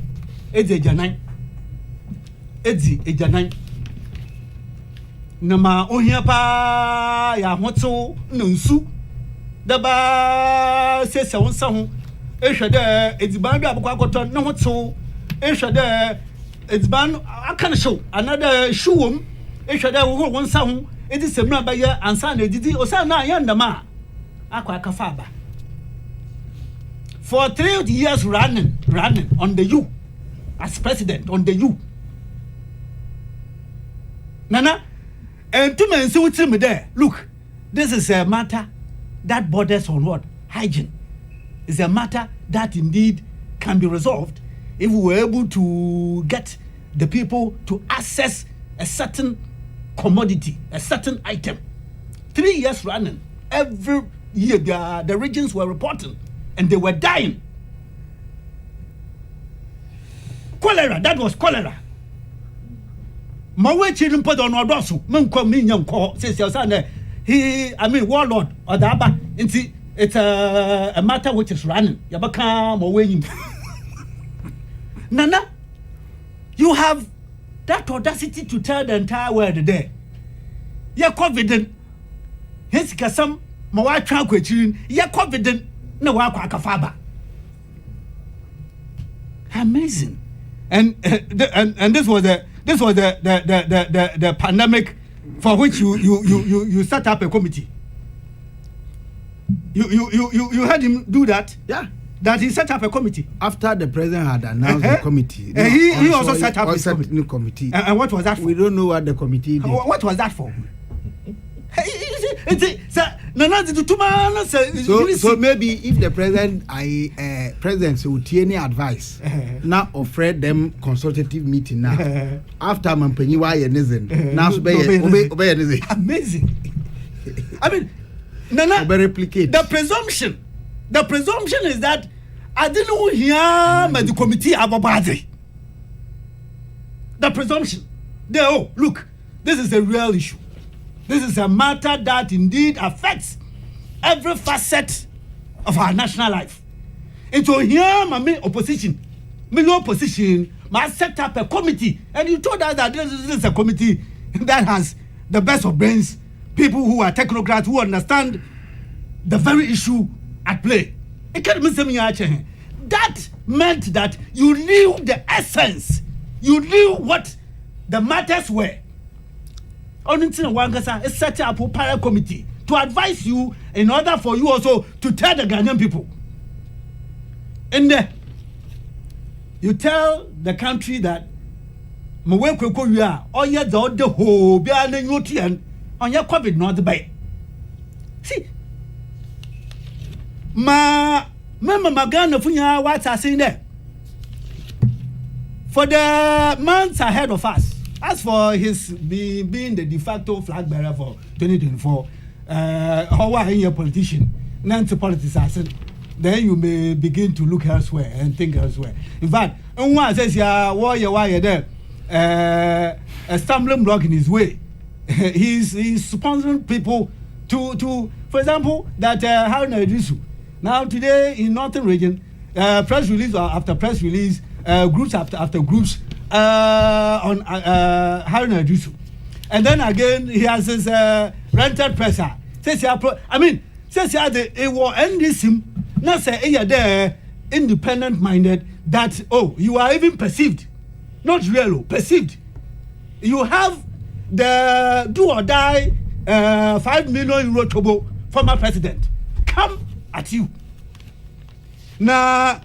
Edi ejanan. Nama ohia pa ya hoto nunsu. Daba sese wonsa ho. Ehwede ediban do abokwa akoto ne hoto. Ehwede ediban aka show another show ehwede wo wonsa ho. Edi semna ba ya ansa na edidi osa na ya ndama akwa akafa aba. For 3 years running on the U as president on the U. Nana, and two men say me there. Look, this is a matter that borders on what? Hygiene. It's a matter that indeed can be resolved if we were able to get the people to access a certain commodity, a certain item. 3 years running, every year the regions were reporting and they were dying. Cholera, that was cholera. Mawe children put on odosu, munko minyanko, says your warlord or the abba. It's a matter which is running. Yabaka Mawe. Nana, you have that audacity to tell the entire world today. You're confident. His kasam Mawa Tranquil, you're confident. No Wakafaba. Amazing. And this was the pandemic for which you set up a committee. You had him do that? Yeah. That he set up a committee. After the president had announced the committee. He also set up a new committee. And what was that for? We don't know what the committee did. What was that for? So maybe if the president would take any advice, now offer them consultative meeting now. After Mampenyi now obey. Amazing. I mean, Nana, replicate. The presumption is that I didn't hear the committee about it. The presumption. Look, this is a real issue. This is a matter that indeed affects every facet of our national life. And so here, my opposition, must set up a committee. And you told us that this is a committee that has the best of brains, people who are technocrats, who understand the very issue at play. That meant that you knew the essence. You knew what the matters were. It's set up a para committee to advise you in order for you also to tell the Ghanaian people. And you tell the country that Kokrokoo you are, or yet the whole be an on your COVID not the bay. See, Mama Magana Funya, what I saying there? For the months ahead of us. As for his being the de facto flag bearer for 2024, how are you a politician? Nancy politics, then you may begin to look elsewhere and think elsewhere. In fact, one says, why there? A stumbling block in his way. He's sponsoring people to, for example, that Haruna Idrisu. Now today in Northern Region, press release after press release, groups after groups. On Haruna Idrisu, and then again he has his rented presser. Says they will end this him. Not say there independent minded that you are even perceived, not real, perceived you have the do or die 5 million euro turbo former president come at you. Na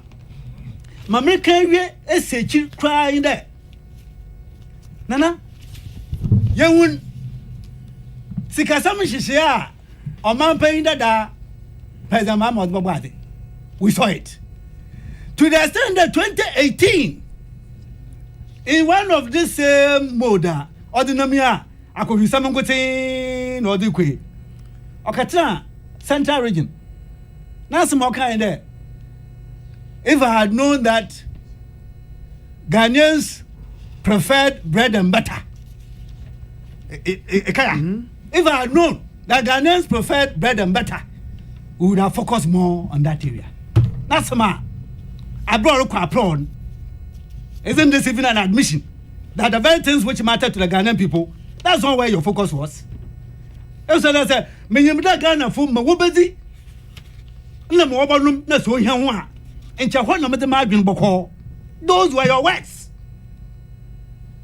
Mamrika we esechi crying there. Nana, yewun sikasam shishia oman paying da President Mahmoud Babwadi. We saw it. To the extent that 2018, in one of this same moda, ordinamia, I could be someone going or the Quay. Okatra, Central Region. Now some more kind there. If I had known that Ghanaians preferred bread and butter, if I had known that Ghanaians preferred bread and butter, we would have focused more on that area. That's my abroad. Isn't this even an admission that the very things which matter to the Ghanaian people, that's not where your focus was? And so they said, "Menyamda Ghana for Mawobezi, Namobanum, that's what you want." And Chahwana with the margin boko. Those were your words.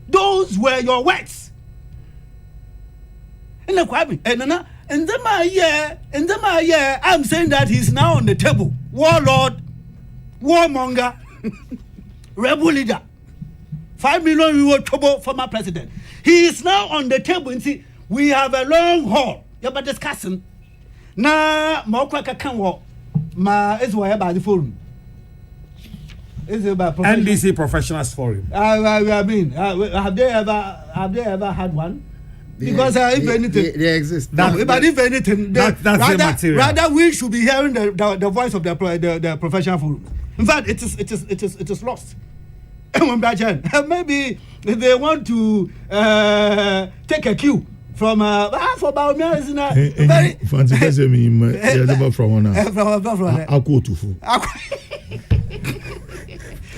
Those were your words. And the Kwabi, and then my year, I'm saying that he's now on the table. Warlord, warmonger, rebel leader. 5 million euro trouble former president. He is now on the table and see, we have a long haul. You're about discussing. Na Mokwaka can walk. Ma is why about the forum. Is about NDC Professionals Forum. I mean, have they ever had one? Because if anything, they exist. But if anything, rather we should be hearing the voice of the professional forum. In fact, it is lost. Maybe they want to take a cue from for Baumia is not very fancy from one.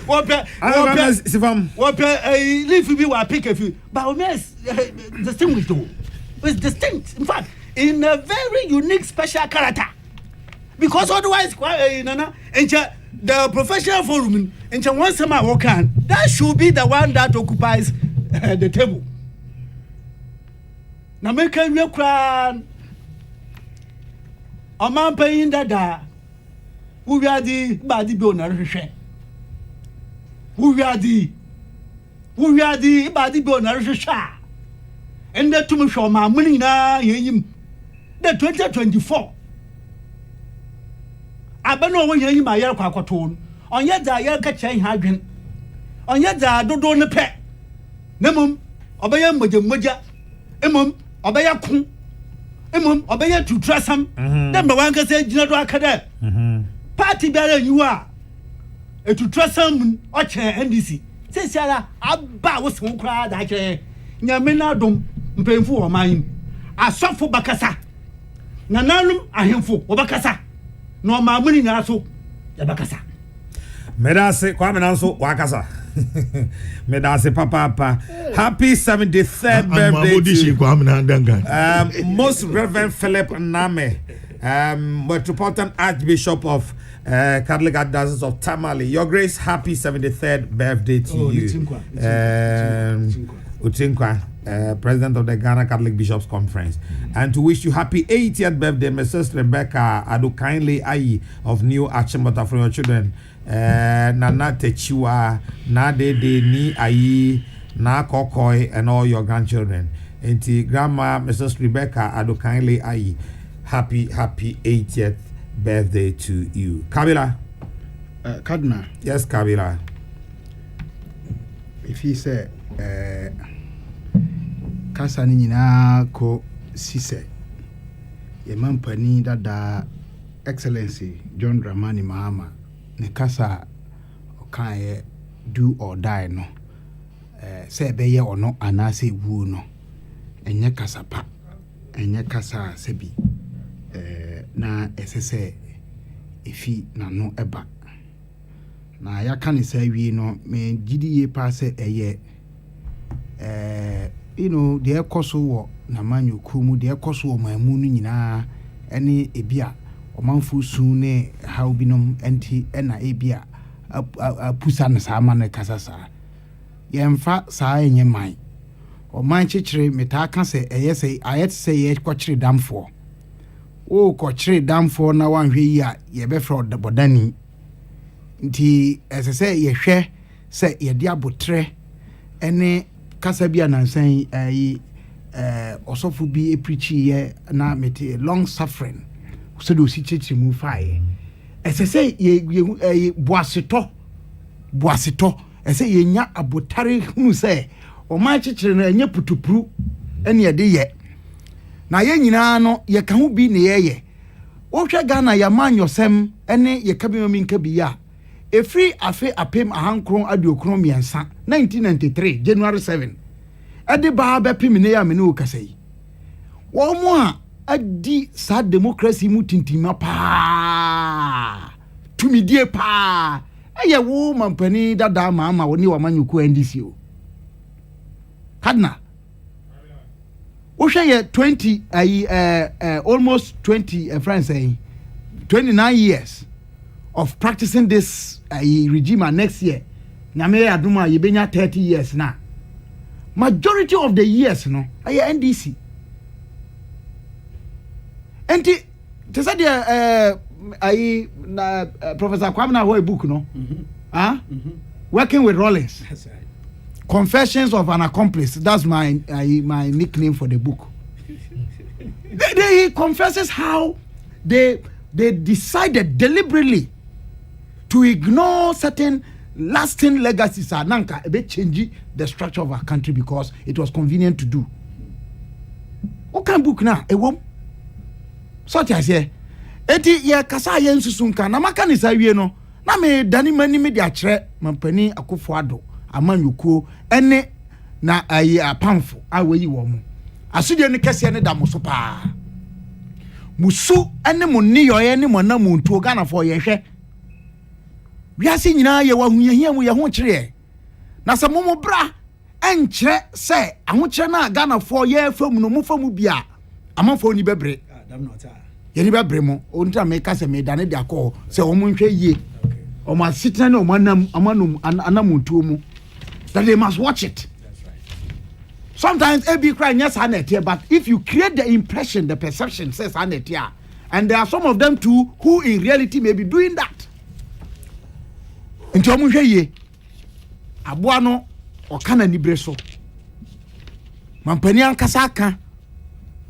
What if we were pick a few? Baumia is distinguished though. It's distinct. In fact, in a very unique special character. Because otherwise, the professional forum in once a man can that should be the one that occupies the table. Now make a real crown. A man paying that who are the body donor share. Who are the body donor share. And that to me show my money now the 2024. Abano when you my yellow quackatone, on yet the yellow catching hydrant, on yet the dodo ne pet. Nemum, obey Muja, Emum, obey a kun, Emum, obey to trust him. Then the one can say, General Cadet. Party better you are. To trust him, or chair NDC. Say, Sarah, Abba was won't cry that Yamina dum, painful or mine. I suffer Bacassa. Nananum, I am for Obacassa. No ma money na so ya bakasa medase kwa menanso wakasa medase papa happy 73rd birthday to most Reverend Philip Name Metropolitan Archbishop of Catholic Archdiocese of Tamale. Your Grace, happy 73rd birthday to you. Utinkwa, President of the Ghana Catholic Bishops Conference, and to wish you happy 80th birthday, Mrs. Rebecca Adu kindly Ayi of New Achimota for your children. Nana Techiwa, Na Dede Ni Ayi, Na Kokoi, and all your grandchildren. And to Grandma Mrs. Rebecca Adu kindly Ayi, happy 80th birthday to you. Kabila. Cardinal. Yes, Kabila. If he said, kasa ni nyinaa ko sise ye mampani dada Excellency John Dramani Mahama ne kasa okan do or die no se beye ono anase wu no enye kasa pa enye kasa sebi na esese efi na no eba na ya kan se wi no me gidi ye pa se eye you know the ekoso wo na manyo kumu the ekoso wo mamu no nyina ene ebia omanfo su ne how binom enti ena ebia pusa na sama na kasasa yemfa saa enye man ɔman kyekyere metaa ka sɛ ɛyɛ sɛ ayɛ sɛ yɛ kɔkyere damfoɔ o kɔkyere damfoɔ na wanhwɛ yi a yɛbɛfrɛ ɔdabɔdani nti ɛsɛ sɛ yɛhwɛ sɛ yɛde abotrɛ ɛne kasa bi anansan ayi ɔsɔfo bi eprichi yɛ na mete long suffering so de osi kyekyere mu fae ɛsɛ sɛ yɛ boasetɔ ɛsɛ yɛnya abotare hunu sɛ ɔman kyekyere no ɛnyɛ putupuru ɛne yɛde yɛ na yɛn nyinaa no yɛka ho bi ne yɛyɛ wohwɛ Ghana yɛma nyɔsɛm ɛne yɛka bi mami nka bi ya efiri afe apem ahankron aduokron miɛnsa 1993 January 7 ɛde baa bɛpem ne ya me ne wo kasa yi wɔn mo a adi saa democracy mu tintima paa tumidie paa ɛyɛ wo mampani dada maama wo ne wa manyuko NDC o hadna wohwɛ yɛ 20 almost 20 friends 29 years of practicing this regime and next year nyame aduma yebenya 30 years na majority of the years no ɛyɛ NDC enti te sɛ deɛ Professor Kwame na ho book no working with Rollins. That's right. Confessions of an Accomplice. That's my nickname for the book. He confesses how they decided deliberately to ignore certain lasting legacies. Nanka a bit change the structure of our country because it was convenient to do. What kind of book now? A woman? Such as here. Eti ye kasa ye nsusunka na maka ni sa wie no na me dani mani me dia kyerɛ mampani Akufo-Addo amanyukuo ene na ayi apamfo a wayi wo mu asudie ne kese ne da mo so paa musu ene mo ni yo ye ne mo na mo ntuo Ghana fo ye hwɛ wiase nyina ye wa hunyahia mu ye ho kyerɛ na sɛ mo mo bra enkyerɛ sɛ ahokyerɛ na Ghana fo ye fam no mo fam bia amanfo ni bebre yeni ba bremo onta me ka se me dane de akọ se o mu nhwe yie o ma sitna ne o manam amanum anamuntuo mu that they must watch it. That's right. Sometimes a be crying yes here, but if you create the impression, the perception says here, and there are some of them too who in reality may be doing that. Nti o mu hwe yie aboa no o kana ni breso mampani ankasa aka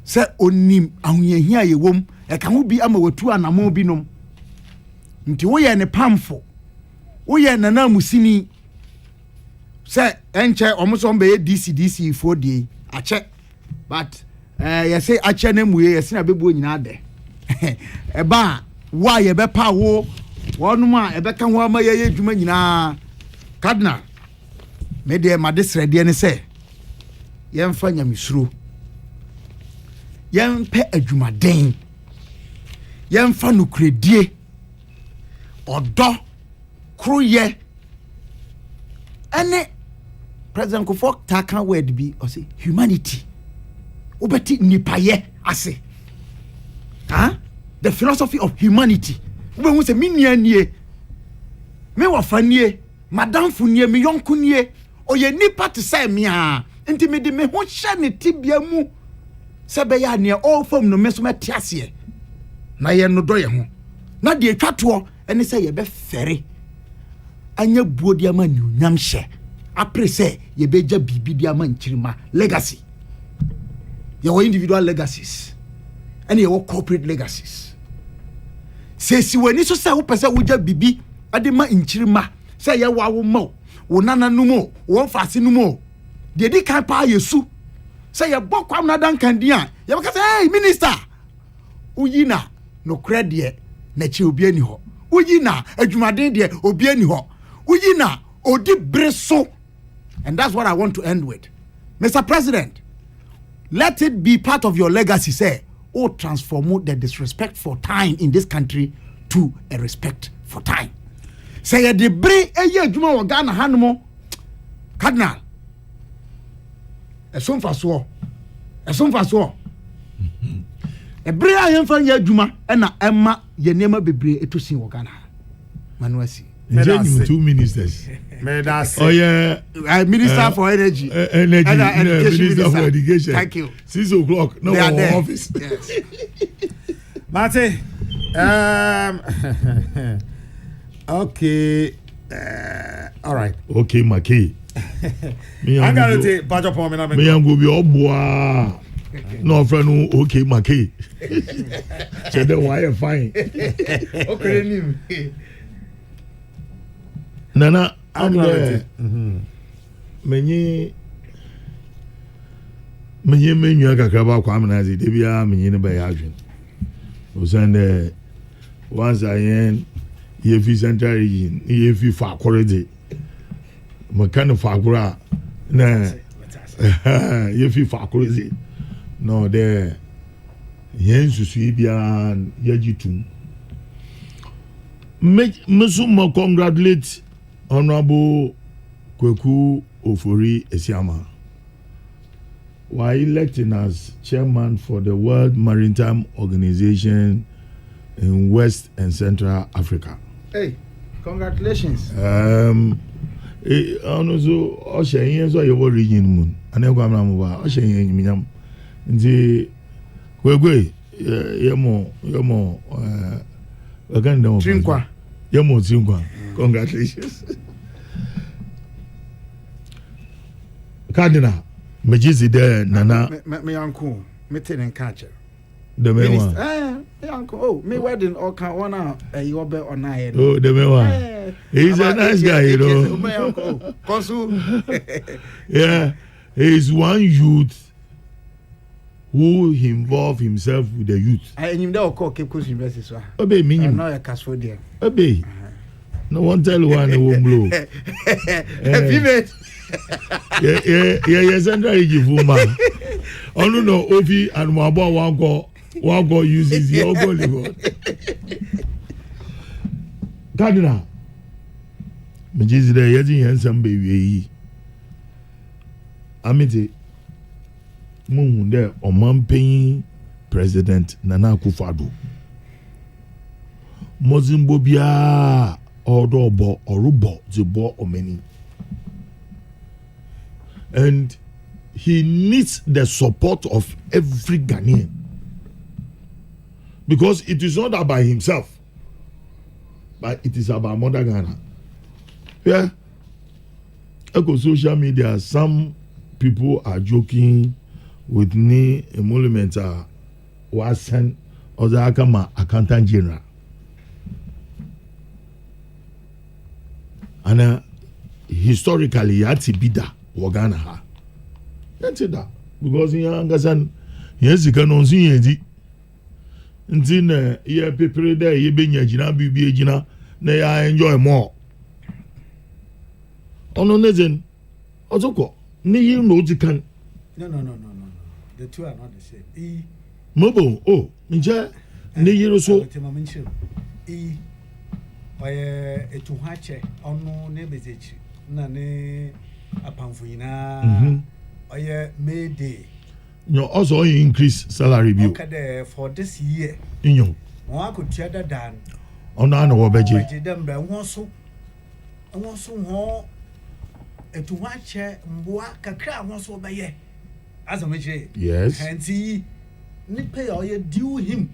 se onim ahoyahia ye wom e ka ho bi ama watu anamo bi nom nti wo ye ne pamfo wo ye nana musini se enche omuso mbe DC for die ache but ye say ache na muye ye se na bebu nyina de e ba wa ye be pa wo wonum a e be ka ho ama ye dwuma nyina cardinal me de ma desrede ne se ye mfa nyamesuro yɛmpɛ adwumaden yɛmfa nukredie ɔdɔ kroyɛ ɛne President Kokrokoo taka word bi ɔse humanity wobɛti nipaye ase the philosophy of humanity wobɛhu sɛ me nua nie me wɔfa nie madamfo nie me yɔnko nie ɔyɛ nipa te sɛ me a nti me de me ho hyɛ ne tibia mu sebe ya ne all form no meso metiasie na ye no do ye ho na de atwato ene se ye be fere anya buo dia ma ni onyam hye apre se ye beja bibi dia ma nchirima legacy ye wo individual legacies ene ye wo corporate legacies se si wani so se wo pese wo ja bibi ade ma nchirima se ye wa wo ma wo nana no mo wo fase no mo de di kan pa yesu say ye bokwam na dan kan dia ye beka say hey minister uyi na no credit na chi obi ani ho uyi na adwumaden de obi ani ho uyi na odi breso. And that's what I want to end with. Mr. President, let it be part of your legacy say transform the disrespect for time in this country to a respect for time. Say ye de bre eye adwuma wo Ghana hanmo cardinal esomfa so ebre ayen fa ye adwuma na ema ye nema bebre etosin wo Ghana manuasi Nje 2 ministers. May that Oh yeah. Minister for energy. Energy. Education Minister for education. Thank you. 6 o'clock. No They are there. office. Yes. Mate, okay, all right. Okay, Maki. I gotta take budget for me now. Me and go be obwa. No friend, okay, Maki. So then why you fine? Okay, nim. Nana, I'm I gotta there. take. Menye menyu kakra ba kwa amnazi de bia menye ne ba ya adwen. Osande once again ye fi central region ye fi fa korede makano fa kora na ye fi fa korede no there yen susu bia ye jitum me so mo congratulate honorable Kokrokoo Ofori Esiama were elected as chairman for the World Maritime Organization in West and Central Africa. Hey, congratulations. Also, Osha yen so your region moon. Ane kwa mna mwa Osha yen minyam. Nti kwekwe yemo wakani demo Trinkwa. Yemo Trinkwa. Congratulations. Cardinal Mejizi de nana Me uncle, me ten catcher. the mewa. Me uncle. Oh, me wedding or can one you be on I. Oh, the mewa. He's a nice guy, you know. My uncle. Consul. Yeah, he's one youth who involve himself with the youth. I him there call Cape Coast University so. Obey I me. know a custodian. Obey. No one tell one who won't blow. Female. Yeah, Central Region man. Oh no, Ovi and Mabo one go uses your go. Cardinal. Mejizi de yezi handsome baby. Amite. Mun de Omampeyin President Nana Akufo-Addo. Mozimbo bia odobo orubo zibo omeni. And he needs the support of every Ghanaian. Because it is not about himself, but it is about Mother Ghana. Yeah. Echo social media, some people are joking with me emolument was sent other Akama accountant general. And historically, yati bida wagana ha. Yati da because in Angasan, yes, you can only see it. Nti ye pepere there ye benya jina bibi jina na ya enjoy more. Ono nezen ozoko ni yi no jikan. No. The two are not the same. Mobo oh nje ni yi so Oye etuhache ono ne bezechi na ne apamfo nyina oye Mayday. You also increase salary bill. Okay, for this year. Inyo. Mo akotua dadan. Ona na wo beje. Beje dem ba won so ho etuhache mboa kakra won so beye. Azameje. Yes. Henti ni pay oye due him.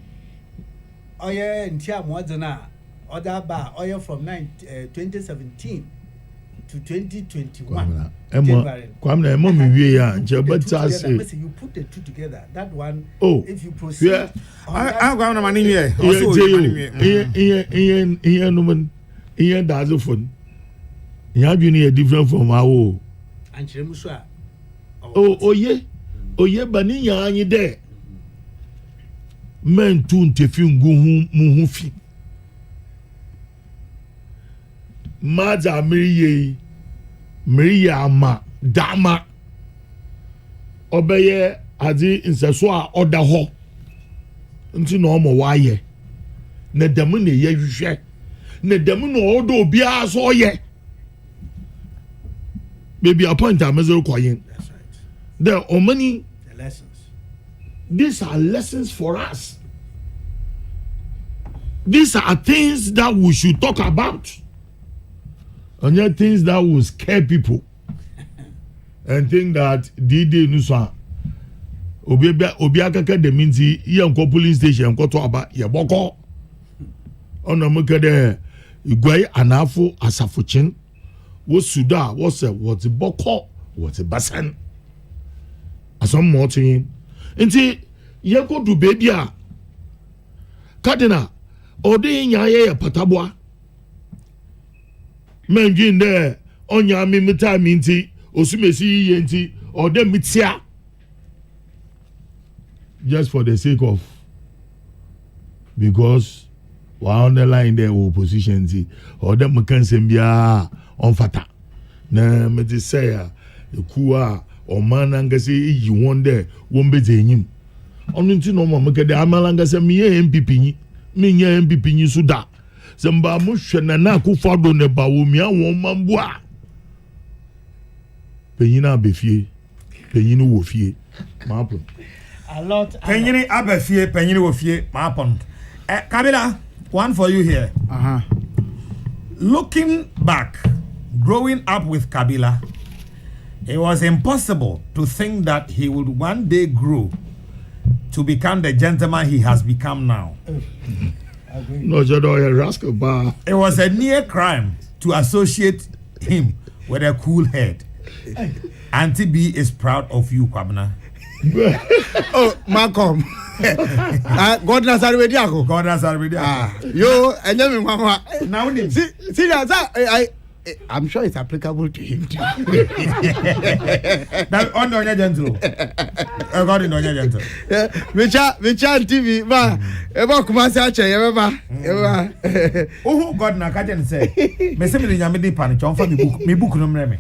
Oye ntia mo adena other ba oye from 2017 to 2021. Kwamna emo mi wie ya nje beta say you put the two together that one if you proceed yeah. I go on money here. Here no man here does a phone. You be different from our and Chemusha. Oh yeah bani ya anyi there. Men tun te fi ngu mu fi. Maza Maria ama dama obeye adi nseso a oda ho nti na omo waye na demu na ye hwehwe na demu na odo obi aso ye baby appoint amezero koyin. That's right. There are many The lessons. These are lessons for us. These are things that we should talk about. onye things that will scare people and think that D-Day nusa obi akaka de minti ye nko police station nko to aba ye boko ona mukade igwai anafo asafuchin wo suda wo se what boko what basan asom motin nti ye ko du baby a kadina odi nya ye patabwa menjin de onya mi mita minti osumesi ye nti ode mitia just for the sake of because wa underline the opposition ti ode mekansem bia on fata na me ti say a ekuwa o man angase yi won de won beze enyim onu nti no mo mekade amalangase me ye MPP nyi me nya MPP nyi so da semba mo hwe na akufo do ne ba wo mi awon mambo a penyina abefie penyina wo fie mapo a lot. Penyini abefie penyini wo fie mapo Kabila, one for you here. Looking back, growing up with Kabila, it was impossible to think that he would one day grow to become the gentleman he has become now. No, Jodo, rascal bar. It was a near crime to associate him with a cool head. Auntie B is proud of you, Kwabena. Oh, Malcolm. God has already go. God has already. Yo, and then Now, see I'm sure it's applicable to him too. that on your gentle. God in on your gentle. Micha TV, ma, eba kumasi ache, eba. Oh, God, na kajen say. Me se me nyame di pan chon fa me book no mreme.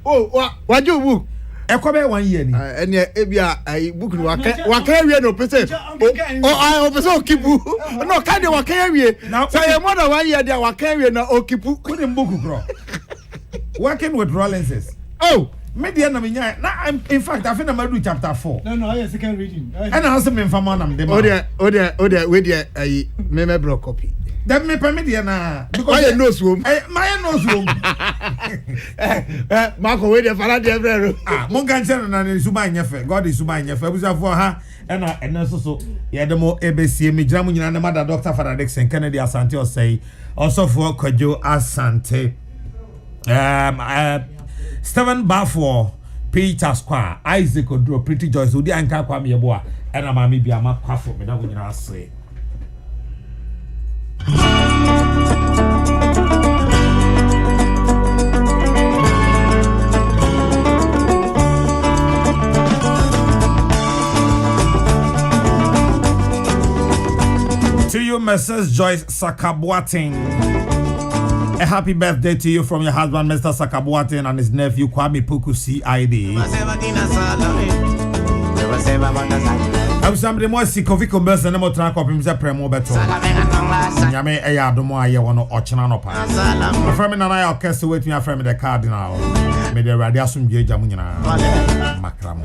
Oh, what you book? Ekobe 1 year ni. Eni ebia ai book no waka wie no pese. Oh, pese okipu. No, kande waka wie. Say more than 1 year there waka wie na okipu. Put in book bro. Working with Rollinses. Oh, media na minya. Na in fact I think I do chapter 4. No, I second reading. And I also me fama na dem. Oh there, we there ai me bro copy. Dem me permit there na because you know so. My nose room. Marco we there fala there bro. Mon kan say na suba nyefe. God is suba nyefe. Abusa for ha ena so ye dem ebesie me gira mu nyina na mother Dr. Father Dixon Kennedy Asante o say also for Kojo Asante. Stephen Bafo Peter Square Isaac Odro Pretty Joyce odi anka kwa me yeboa ena ma me bia ma kwafo me da wo nyina ase. To you, Mrs. Joyce Sakabuating. A happy birthday to you from your husband, Mr. Sakabuating, and his nephew, Kwame Puku CID. I'm somebody more sick of Vicobus and more track of himself, Premo Beto. Yame Ayadomo, I want to Ochananopa. My friend and I orchestra waiting, my friend, the Cardinal. Made a radiasum Jamunina Macram.